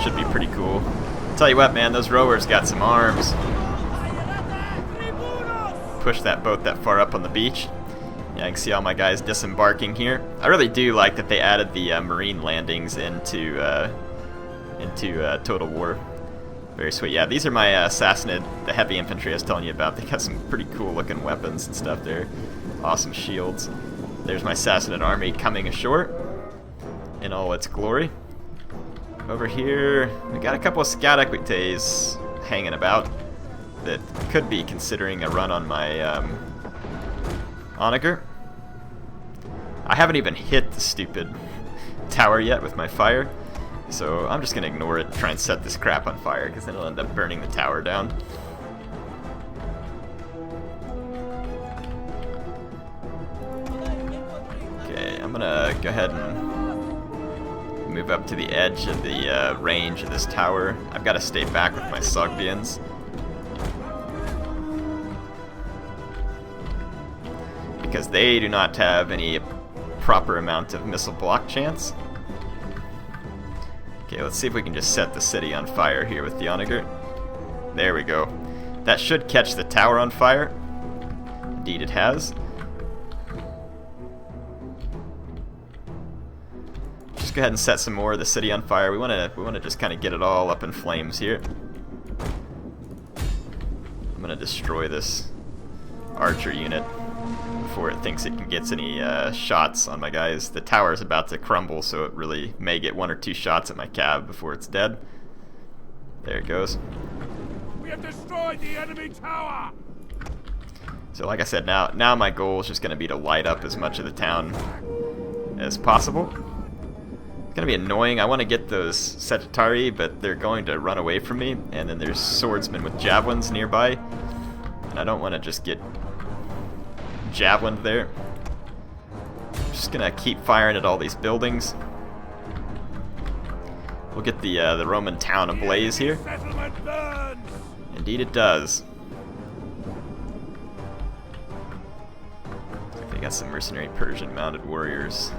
Should be pretty cool. Tell you what, man, those rowers got some arms. push that boat that far up on the beach. Yeah, I can see all my guys disembarking here. I really do like that they added the marine landings into Total War. Very sweet. Yeah, these are my Sassanid, the heavy infantry I was telling you about. They got some pretty cool looking weapons and stuff there. Awesome shields. There's my Sassanid army coming ashore in all its glory. Over here, we got a couple of scout equites hanging about that could be considering a run on my onager. I haven't even hit the stupid tower yet with my fire, so I'm just going to ignore it and try and set this crap on fire, because then it'll end up burning the tower down. Okay, I'm going to go ahead and move up to the edge of the range of this tower. I've got to stay back with my Sogdians, because they do not have any proper amount of missile block chance. Okay, let's see if we can just set the city on fire here with the onager. There we go. That should catch the tower on fire. Indeed it has. Just go ahead and set some more of the city on fire. We want to just kind of get it all up in flames here. I'm going to destroy this archer unit before it thinks it can get any shots on my guys. The tower is about to crumble, so it really may get 1 or 2 shots at my cab before it's dead. There it goes. We have destroyed the enemy tower! So like I said, now my goal is just going to be to light up as much of the town as possible. It's going to be annoying. I want to get those Sagittari, but they're going to run away from me, and then there's swordsmen with javelins nearby, and I don't want to just get javelined there. Just gonna keep firing at all these buildings. We'll get the Roman town ablaze here. Indeed it does. They got some mercenary Persian mounted warriors.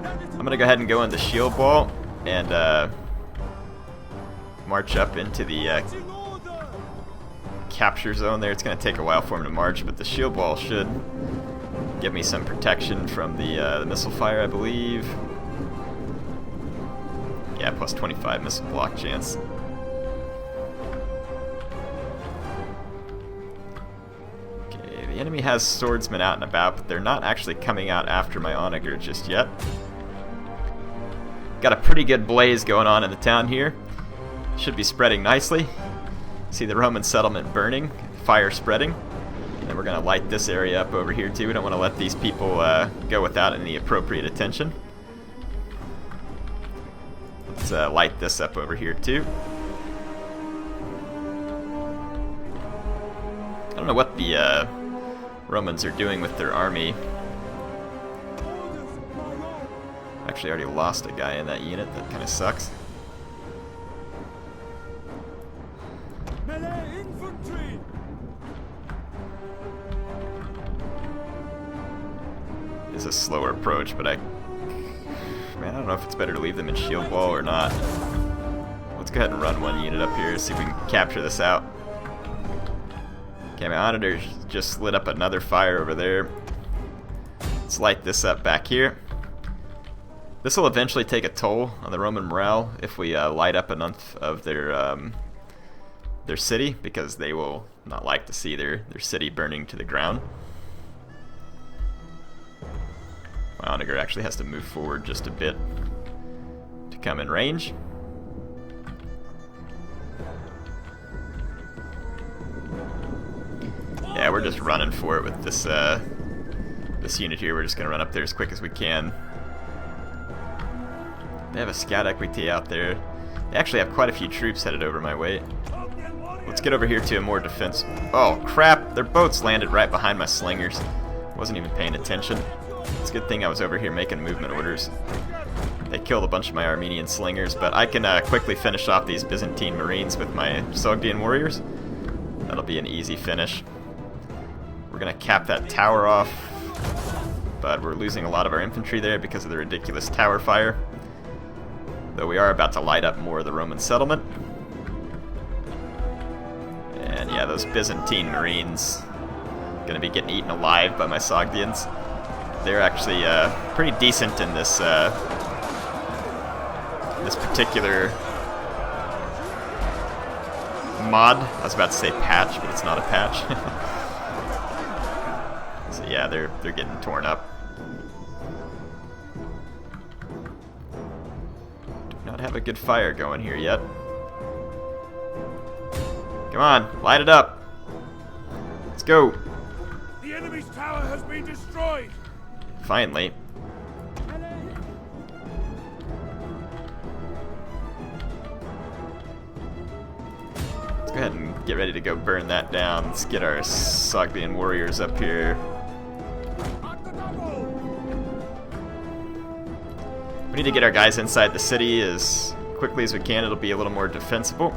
I'm gonna go ahead and go into shield wall and march up into the capture zone there. It's going to take a while for him to march, but the shield wall should give me some protection from the missile fire, I believe. Yeah, plus 25 missile block chance. Okay, the enemy has swordsmen out and about, but they're not actually coming out after my onager just yet. Got a pretty good blaze going on in the town here. Should be spreading nicely. See the Roman settlement burning, fire spreading, and then we're going to light this area up over here too. We don't want to let these people go without any appropriate attention. Let's light this up over here too. I don't know what the Romans are doing with their army. Actually already lost a guy in that unit. That kind of sucks. It's a slower approach, but I don't know if it's better to leave them in shield wall or not. Let's go ahead and run one unit up here, see if we can capture this out. Okay, my onager just lit up another fire over there. Let's light this up back here. This will eventually take a toll on the Roman morale if we light up enough of their city, because they will not like to see their city burning to the ground. My onager actually has to move forward just a bit to come in range. Yeah, we're just running for it with this this unit here. We're just gonna run up there as quick as we can. They have a scout equity out there. They actually have quite a few troops headed over my way. Let's get over here to a more defense. Oh crap! Their boats landed right behind my slingers. Wasn't even paying attention. It's a good thing I was over here making movement orders. They killed a bunch of my Armenian slingers, but I can quickly finish off these Byzantine Marines with my Sogdian warriors. That'll be an easy finish. We're gonna cap that tower off, but we're losing a lot of our infantry there because of the ridiculous tower fire. Though we are about to light up more of the Roman settlement. And Yeah, those Byzantine Marines gonna be getting eaten alive by my Sogdians. They're actually pretty decent in this this particular mod. I was about to say patch, but it's not a patch. So yeah, they're getting torn up. Do not have a good fire going here yet. Come on, light it up. Let's go. The enemy's tower has been destroyed. Finally. Let's go ahead and get ready to go burn that down. Let's get our Sogdian warriors up here. We need to get our guys inside the city as quickly as we can. It'll be a little more defensible.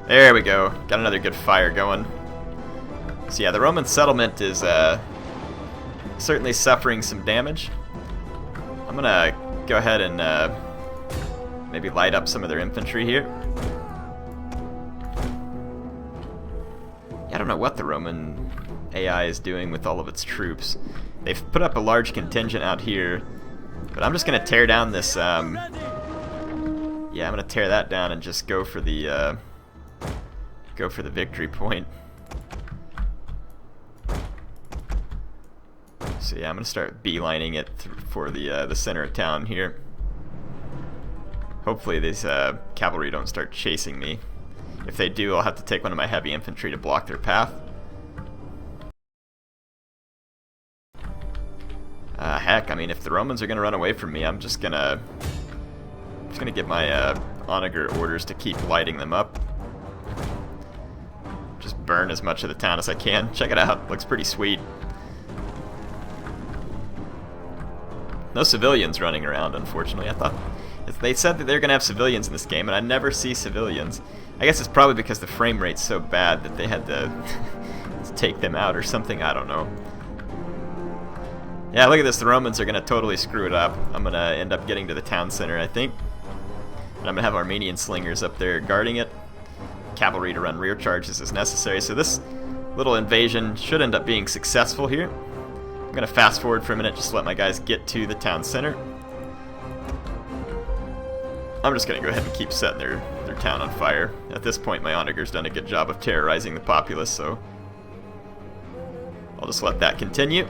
There we go. Got another good fire going. So yeah, the Roman settlement is certainly suffering some damage. I'm gonna go ahead and maybe light up some of their infantry here. Yeah, I don't know what the Roman AI is doing with all of its troops. They've put up a large contingent out here, but I'm just gonna tear down this. Yeah, I'm gonna tear that down and just go for the victory point. So yeah, I'm gonna start beelining it for the center of town here. Hopefully these cavalry don't start chasing me. If they do, I'll have to take one of my heavy infantry to block their path. Heck, I mean, if the Romans are gonna run away from me, I'm just gonna give my onager orders to keep lighting them up. Just burn as much of the town as I can. Check it out, looks pretty sweet. No civilians running around, unfortunately. I thought they said that they're gonna have civilians in this game, and I never see civilians. I guess it's probably because the frame rate's so bad that they had to take them out or something. I don't know. Yeah, look at this. The Romans are gonna totally screw it up. I'm gonna end up getting to the town center, I think, and I'm gonna have Armenian slingers up there guarding it. Cavalry to run rear charges as necessary. So this little invasion should end up being successful here. I'm gonna fast forward for a minute just to let my guys get to the town center. I'm just gonna go ahead and keep setting their town on fire. At this point, my onager's done a good job of terrorizing the populace, so I'll just let that continue.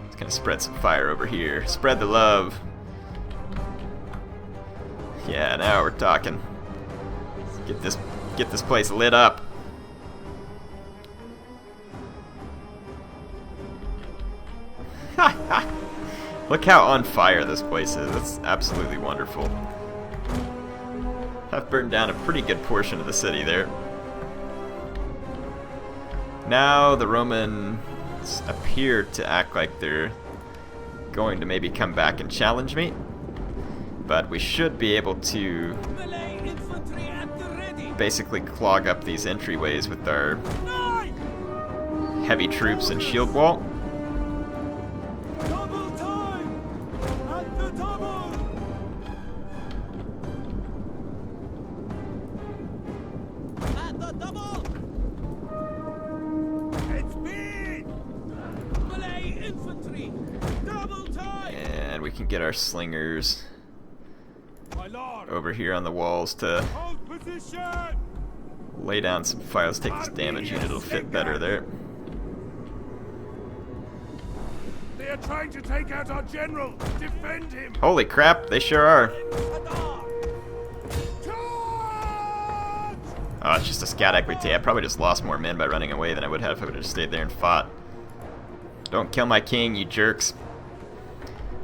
Just gonna spread some fire over here. Spread the love. Yeah, now we're talking. Let's get this place lit up. Look how on fire this place is. It's absolutely wonderful. I've burned down a pretty good portion of the city there. Now the Romans appear to act like they're going to maybe come back and challenge me. But we should be able to basically clog up these entryways with our heavy troops and shield wall. And we can get our slingers over here on the walls to lay down some fire. Let's take this damage unit, it'll fit better there. They are trying to take out our general. Defend him. Holy crap, they sure are. Oh, it's just a scout equity. I probably just lost more men by running away than I would have if I would have just stayed there and fought. Don't kill my king, you jerks.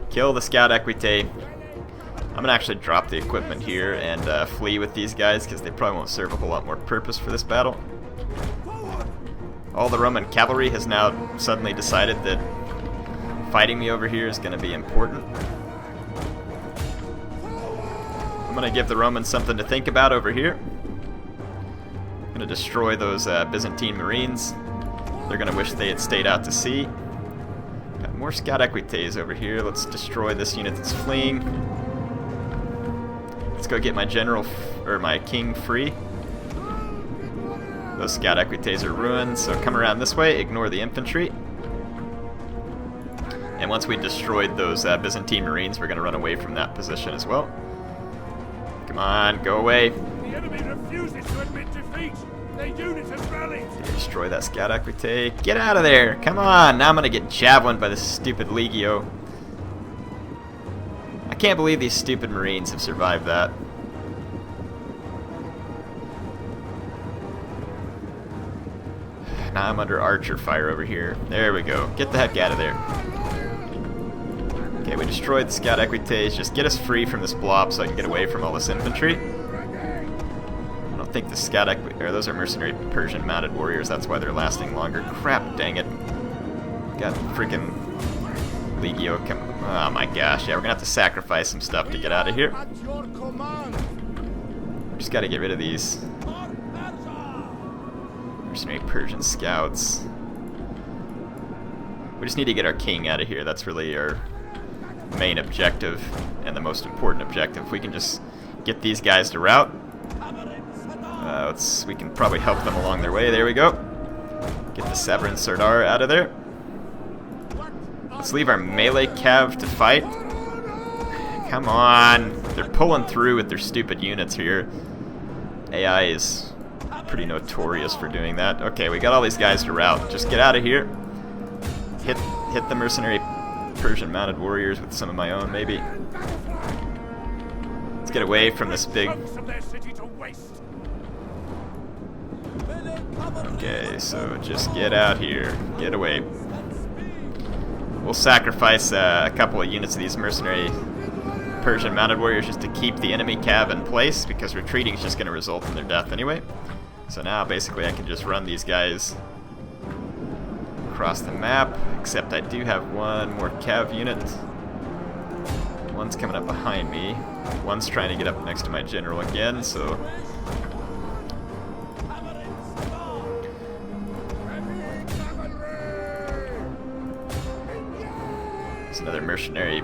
Kill the scout equity. I'm gonna actually drop the equipment here and flee with these guys because they probably won't serve a whole lot more purpose for this battle. All the Roman cavalry has now suddenly decided that fighting me over here is gonna be important. I'm gonna give the Romans something to think about over here. I'm gonna destroy those Byzantine Marines. They're gonna wish they had stayed out to sea. Got more scout equites over here. Let's destroy this unit that's fleeing. Let's go get my general, or my king free. Those scout equites are ruined, so come around this way, ignore the infantry. And once we destroyed those Byzantine Marines, we're going to run away from that position as well. Come on, go away. The enemy refuses to admit defeat. Their unit has rallied. Destroy that scout equite. Get out of there! Come on! Now I'm going to get javelined by this stupid Legio. I can't believe these stupid Marines have survived that. Now I'm under archer fire over here. There we go. Get the heck out of there. Okay, we destroyed the scout equites. Just get us free from this blob so I can get away from all this infantry. I don't think the scout or those are mercenary Persian mounted warriors. That's why they're lasting longer. Crap, dang it. Got freaking Legio coming. Oh my gosh, yeah, we're gonna have to sacrifice some stuff to get out of here. Just gotta get rid of these mercenary Persian scouts. We just need to get our king out of here. That's really our main objective and the most important objective. If we can just get these guys to rout, we can probably help them along their way. There we go. Get the Severin Serdar out of there. Let's leave our melee cav to fight. Come on. They're pulling through with their stupid units here. AI is pretty notorious for doing that. Okay, we got all these guys to rout. Just get out of here. Hit the mercenary Persian mounted warriors with some of my own, maybe. Let's get away from this big... Okay, so just get out here. Get away. We'll sacrifice a couple of units of these mercenary Persian mounted warriors just to keep the enemy cav in place, because retreating is just going to result in their death anyway. So now basically I can just run these guys across the map, except I do have one more cav unit. One's coming up behind me. One's trying to get up next to my general again, so... There's another mercenary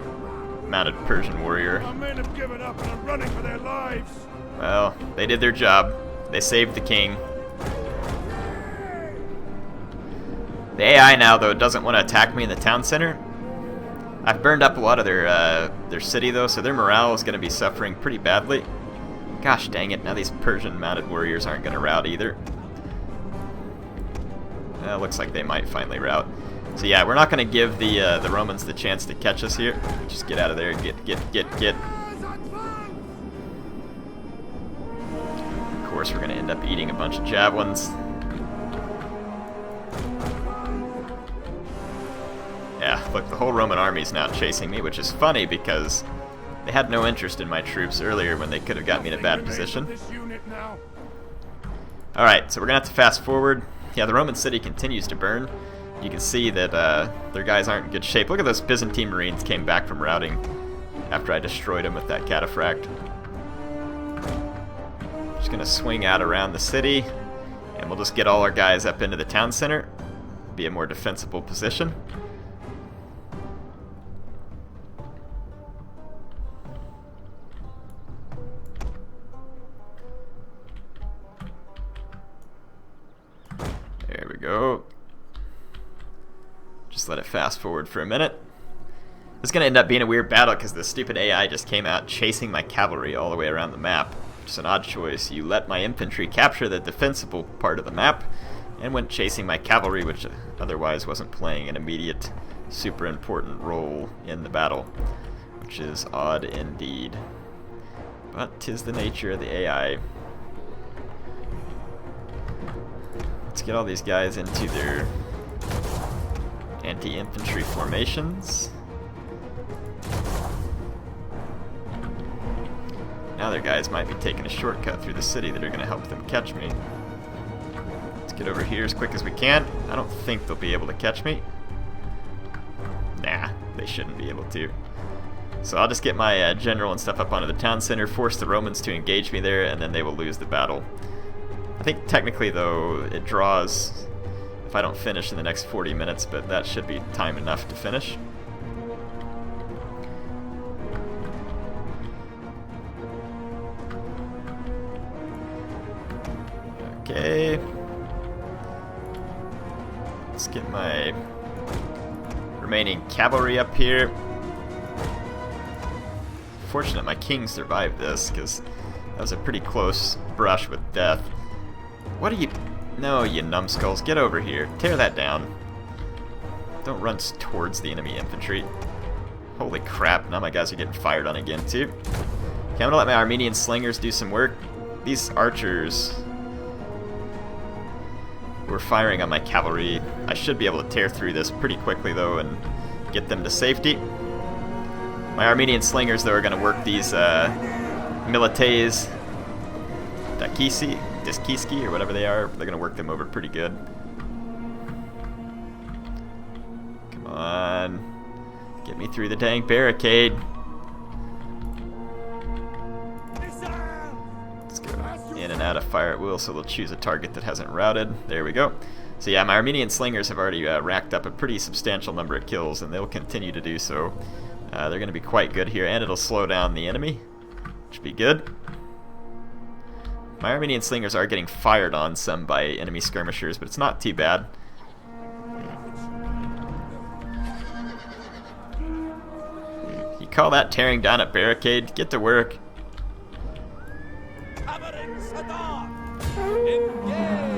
mounted Persian warrior. Our men have given up and are running for their lives. Well, they did their job. They saved the king. The AI now, though, doesn't want to attack me in the town center. I've burned up a lot of their city, though, so their morale is going to be suffering pretty badly. Gosh dang it, now these Persian mounted warriors aren't going to rout either. Well, looks like they might finally rout. So yeah, we're not going to give the Romans the chance to catch us here. Just get out of there and get. Of course, we're going to end up eating a bunch of javelins. Yeah, look, the whole Roman army's now chasing me, which is funny because they had no interest in my troops earlier when they could have got me in a bad position. Alright, so we're going to have to fast forward. Yeah, the Roman city continues to burn. You can see that their guys aren't in good shape. Look at those Byzantine Marines came back from routing after I destroyed them with that cataphract. Just going to swing out around the city, and we'll just get all our guys up into the town center. Be a more defensible position. There we go. Just let it fast forward for a minute. This is going to end up being a weird battle because the stupid AI just came out chasing my cavalry all the way around the map. Which is an odd choice. You let my infantry capture the defensible part of the map and went chasing my cavalry, which otherwise wasn't playing an immediate, super important role in the battle. Which is odd indeed. But 'tis the nature of the AI. Let's get all these guys into their anti-infantry formations. Now their guys might be taking a shortcut through the city that are going to help them catch me. Let's get over here as quick as we can. I don't think they'll be able to catch me. Nah, they shouldn't be able to. So I'll just get my general and stuff up onto the town center, force the Romans to engage me there, and then they will lose the battle. I think technically, though, it draws if I don't finish in the next 40 minutes, but that should be time enough to finish. Okay. Let's get my remaining cavalry up here. Fortunate my king survived this, because that was a pretty close brush with death. What are you... No, you numbskulls, get over here. Tear that down. Don't run towards the enemy infantry. Holy crap, now my guys are getting fired on again, too. Okay, I'm gonna let my Armenian slingers do some work. These archers were firing on my cavalry. I should be able to tear through this pretty quickly, though, and get them to safety. My Armenian slingers, though, are going to work these milites Diskiski, or whatever they are. They're going to work them over pretty good. Come on. Get me through the dang barricade. Let's go in and out of fire at will, so they'll choose a target that hasn't routed. There we go. So yeah, my Armenian slingers have already racked up a pretty substantial number of kills, and they'll continue to do so. They're going to be quite good here, and it'll slow down the enemy, which will be good. My Armenian slingers are getting fired on some by enemy skirmishers, but it's not too bad. You call that tearing down a barricade? Get to work.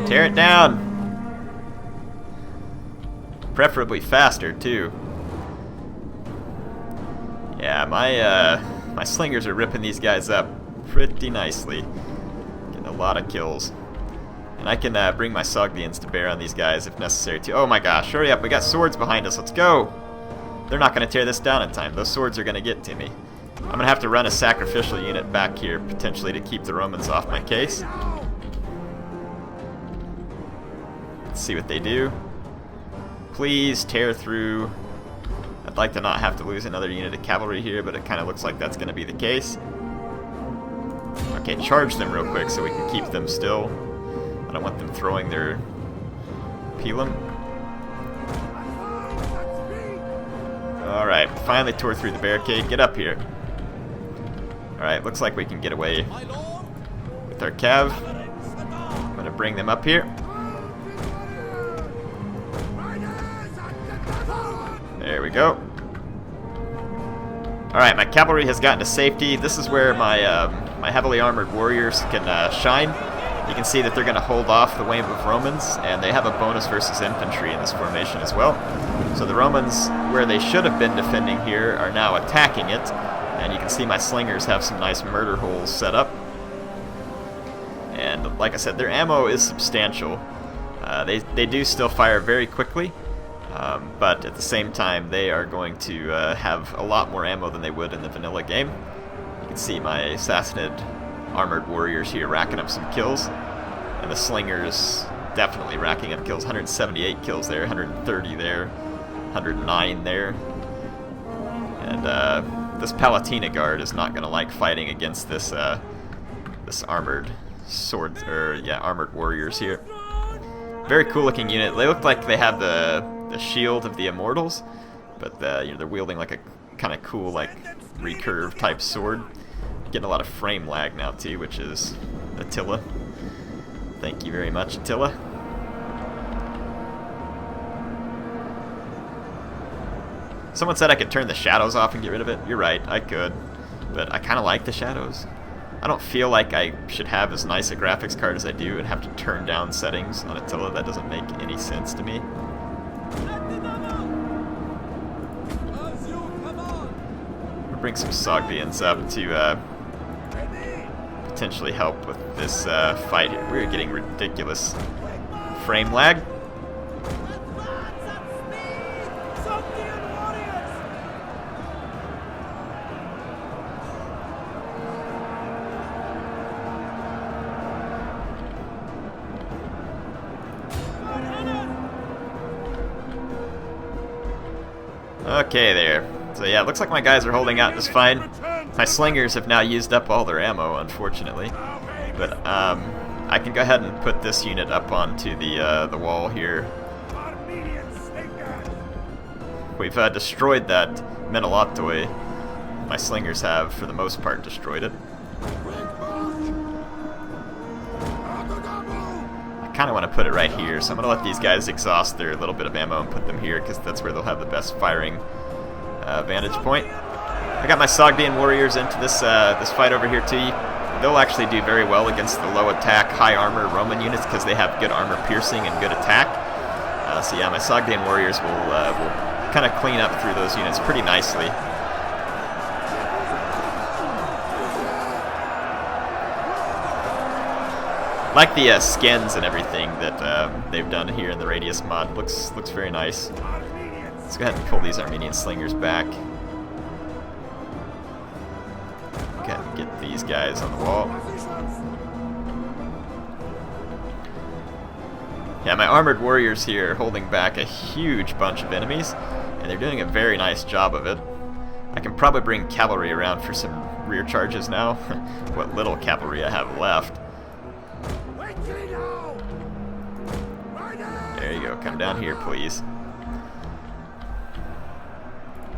Tear it down. Preferably faster, too. Yeah, my slingers are ripping these guys up pretty nicely. Getting a lot of kills. And I can bring my Sogdians to bear on these guys if necessary, too. Oh my gosh, hurry up, we got swords behind us, let's go! They're not going to tear this down in time. Those swords are going to get to me. I'm going to have to run a sacrificial unit back here, potentially, to keep the Romans off my case. Let's see what they do. Please tear through. I'd like to not have to lose another unit of cavalry here, but it kind of looks like that's going to be the case. Okay, charge them real quick so we can keep them still. I don't want them throwing their pilum. Alright, finally tore through the barricade. Get up here. Alright, looks like we can get away with our cav. I'm going to bring them up here. There we go. Alright, my cavalry has gotten to safety. This is where my my heavily armored warriors can shine. You can see that they're going to hold off the wave of Romans, and they have a bonus versus infantry in this formation as well. So the Romans, where they should have been defending here, are now attacking it. And you can see my slingers have some nice murder holes set up. And like I said, their ammo is substantial. They do still fire very quickly. But at the same time, they are going to have a lot more ammo than they would in the vanilla game. You can see my Sassanid armored warriors here racking up some kills, and the slingers definitely racking up kills. 178 kills there, 130 there, 109 there. And this Palatina guard is not going to like fighting against this this armored armored warriors here. Very cool looking unit. They look like they have the shield of the immortals, but they're wielding like a kind of cool like recurve type sword. Getting a lot of frame lag now too, which is Attila. Thank you very much, Attila. Someone said I could turn the shadows off and get rid of it. You're right, I could, but I kind of like the shadows. I don't feel like I should have as nice a graphics card as I do and have to turn down settings on Attila. That doesn't make any sense to me. We'll bring some Sogdians up to potentially help with this fight. We're getting ridiculous frame lag. Okay, there. So yeah, it looks like my guys are holding out just fine. My slingers have now used up all their ammo, unfortunately. But I can go ahead and put this unit up onto the wall here We've destroyed that Menelotoi. My slingers have, for the most part, destroyed it. I kind of want to put it right here, so I'm going to let these guys exhaust their little bit of ammo and put them here, because that's where they'll have the best firing vantage point. I got my Sogdian warriors into this this fight over here too. They'll actually do very well against the low attack, high armor Roman units because they have good armor piercing and good attack. So yeah, my Sogdian warriors will kind of clean up through those units pretty nicely. Like the skins and everything that they've done here in the Radious mod, looks very nice. Let's go ahead and pull these Armenian slingers back. Go ahead and get these guys on the wall. Yeah, my armored warriors here are holding back a huge bunch of enemies, and they're doing a very nice job of it. I can probably bring cavalry around for some rear charges now. What little cavalry I have left. There you go, come down here, please.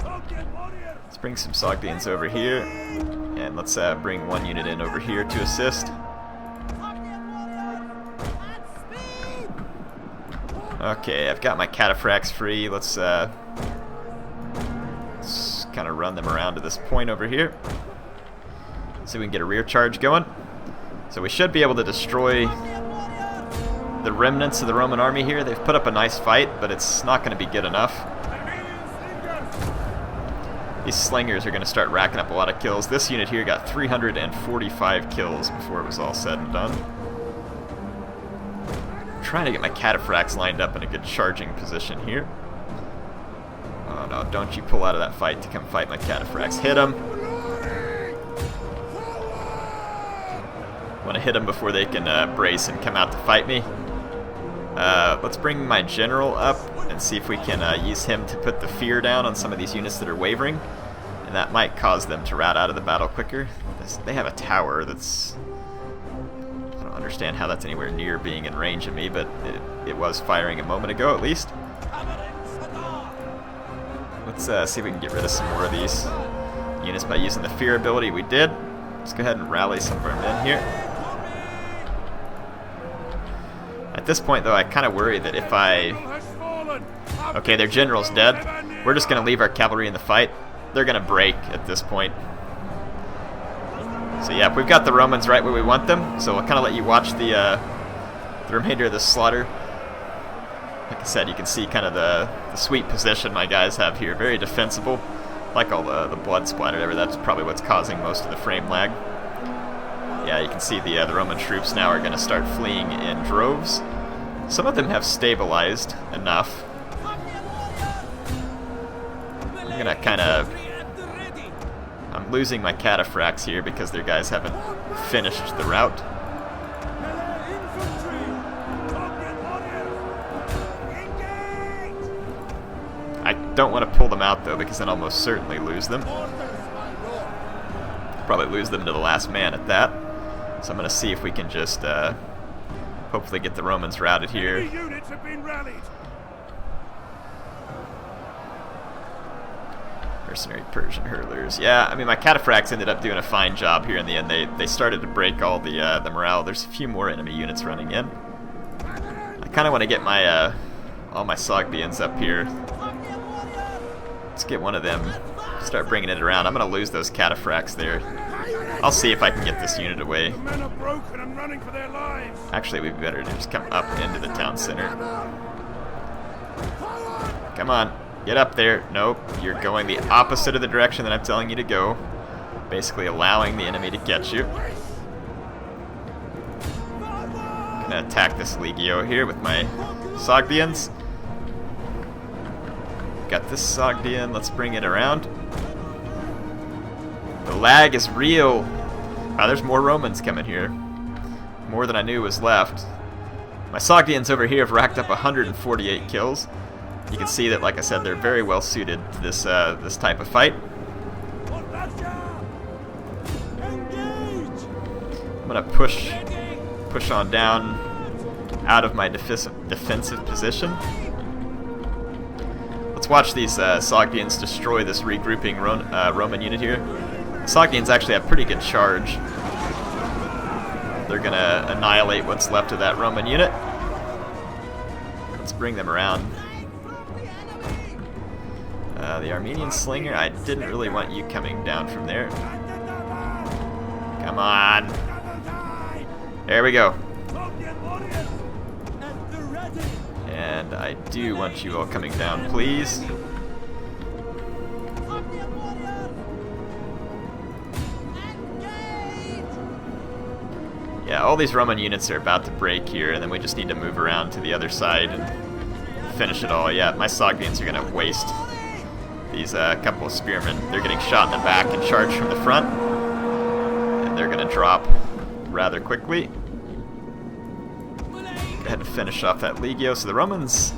Let's bring some Sogdians over here, and let's bring one unit in over here to assist. Okay, I've got my cataphracts free. Let's kind of run them around to this point over here. See if we can get a rear charge going. So we should be able to destroy the remnants of the Roman army here. They've put up a nice fight, but it's not going to be good enough. These slingers are going to start racking up a lot of kills. This unit here got 345 kills before it was all said and done. I'm trying to get my cataphracts lined up in a good charging position here. Oh no, don't you pull out of that fight to come fight my cataphracts. Hit them. Want to hit them before they can brace and come out to fight me. Let's bring my general up and see if we can use him to put the fear down on some of these units that are wavering, and that might cause them to rat out of the battle quicker. They have a tower that's... I don't understand how that's anywhere near being in range of me, but it was firing a moment ago at least. Let's see if we can get rid of some more of these units by using the fear ability. We did. Let's go ahead and rally some of our men here. At this point, though, I kind of worry that if I... Okay, their general's dead. We're just going to leave our cavalry in the fight. They're going to break at this point. So yeah, we've got the Romans right where we want them, so we'll kind of let you watch the remainder of this slaughter. Like I said, you can see kind of the sweet position my guys have here. Very defensible. Like all the blood splatter there, that's probably what's causing most of the frame lag. Yeah, you can see the Roman troops now are going to start fleeing in droves. Some of them have stabilized enough. I'm going to kind of... I'm losing my cataphracts here because their guys haven't finished the route. I don't want to pull them out though, because then I'll most certainly lose them. Probably lose them to the last man at that. So I'm going to see if we can just hopefully get the Romans routed here. Units have been rallied. Mercenary Persian hurlers. Yeah, I mean, my cataphracts ended up doing a fine job here in the end. They started to break all the morale. There's a few more enemy units running in. I kind of want to get my all my Sogdians up here. Let's get one of them. Start bringing it around. I'm going to lose those cataphracts there. I'll see if I can get this unit away. The men are broken and running for their lives. Actually, we'd be better to just come up into the town center. Come on, get up there. Nope, you're going the opposite of the direction that I'm telling you to go. Basically allowing the enemy to get you. I'm gonna attack this Legio here with my Sogdians. Got this Sogdian, let's bring it around. The lag is real. Wow, there's more Romans coming here. More than I knew was left. My Sogdians over here have racked up 148 kills. You can see that, like I said, they're very well suited to this this type of fight. I'm gonna push on down out of my defensive position. Let's watch these Sogdians destroy this regrouping Roman unit here. Sogdians actually have pretty good charge. They're gonna annihilate what's left of that Roman unit. Let's bring them around. The Armenian Slinger, I didn't really want you coming down from there. Come on. There we go. And I do want you all coming down, please. Yeah, all these Roman units are about to break here, and then we just need to move around to the other side and finish it all. Yeah, my Sogdians are going to waste these couple of spearmen. They're getting shot in the back and charged from the front, and they're going to drop rather quickly. Go ahead and finish off that Legio. So the Romans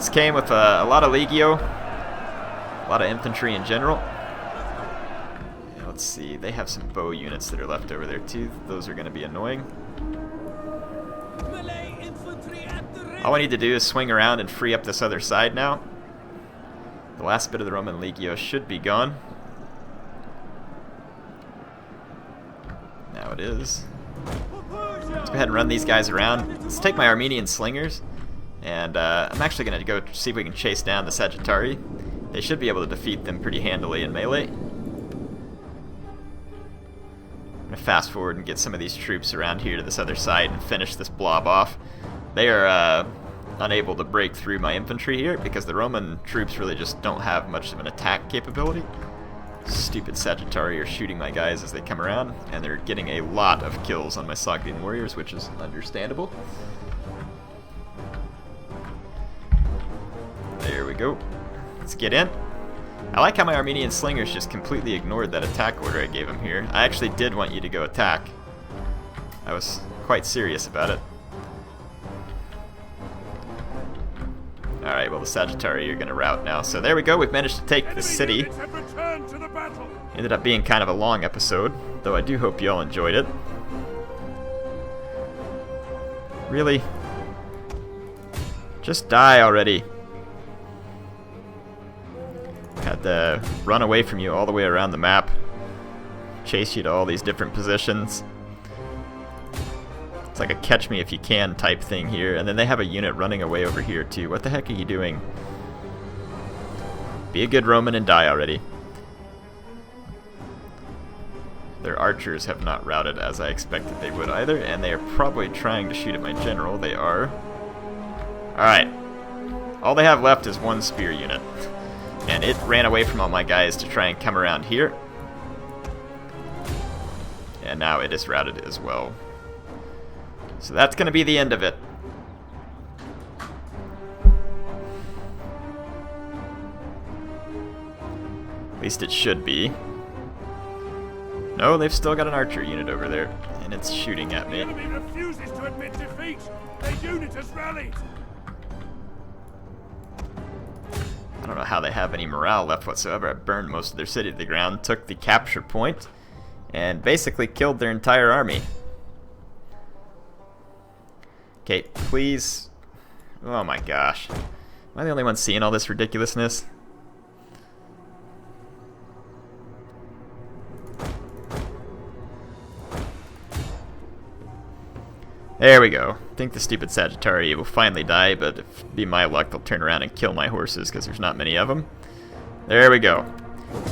came with a lot of Legio, a lot of infantry in general. Yeah, let's see, they have some bow units that are left over there too. Those are going to be annoying. All I need to do is swing around and free up this other side now. The last bit of the Roman Legio should be gone. Now it is. Let's go ahead and run these guys around. Let's take my Armenian Slingers, and I'm actually going to go see if we can chase down the Sagittari. They should be able to defeat them pretty handily in melee. I'm going to fast forward and get some of these troops around here to this other side and finish this blob off. They are unable to break through my infantry here because the Roman troops really just don't have much of an attack capability. Stupid Sagittari are shooting my guys as they come around, and they're getting a lot of kills on my Sogdian warriors, which is understandable. There we go. Let's get in. I like how my Armenian Slingers just completely ignored that attack order I gave them here. I actually did want you to go attack. I was quite serious about it. Alright, well the Sagittari are going to rout now. So there we go, we've managed to take the city. Ended up being kind of a long episode, though I do hope you all enjoyed it. Really? Just die already. Had to run away from you all the way around the map. Chase you to all these different positions. It's like a catch me if you can type thing here. And then they have a unit running away over here too. What the heck are you doing? Be a good Roman and die already. Their archers have not routed as I expected they would either, and they are probably trying to shoot at my general. They are. Alright. All they have left is one spear unit. And it ran away from all my guys to try and come around here. And now it is routed as well. So that's going to be the end of it. At least it should be. No, they've still got an archer unit over there, and it's shooting at me. The enemy refuses to admit defeat. Their unit has rallied. I don't know how they have any morale left whatsoever. I burned most of their city to the ground, took the capture point, and basically killed their entire army. Okay, please. Oh my gosh. Am I the only one seeing all this ridiculousness? There we go. I think the stupid Sagittari will finally die, but if it be my luck, they'll turn around and kill my horses because there's not many of them. There we go.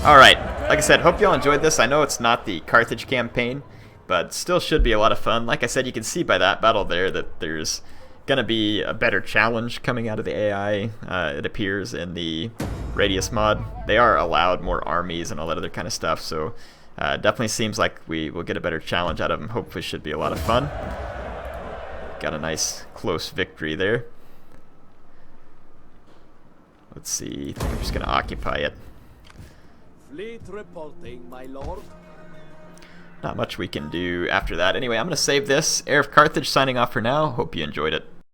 Alright, like I said, hope y'all enjoyed this. I know it's not the Carthage campaign, but still should be a lot of fun. Like I said, you can see by that battle there that there's going to be a better challenge coming out of the AI, it appears, in the Radious mod. They are allowed more armies and all that other kind of stuff, so definitely seems like we will get a better challenge out of them. Hopefully should be a lot of fun. Got a nice close victory there. Let's see, I think I'm just going to occupy it. Fleet reporting, my lord. Not much we can do after that. Anyway, I'm going to save this. HeirofCarthage signing off for now. Hope you enjoyed it.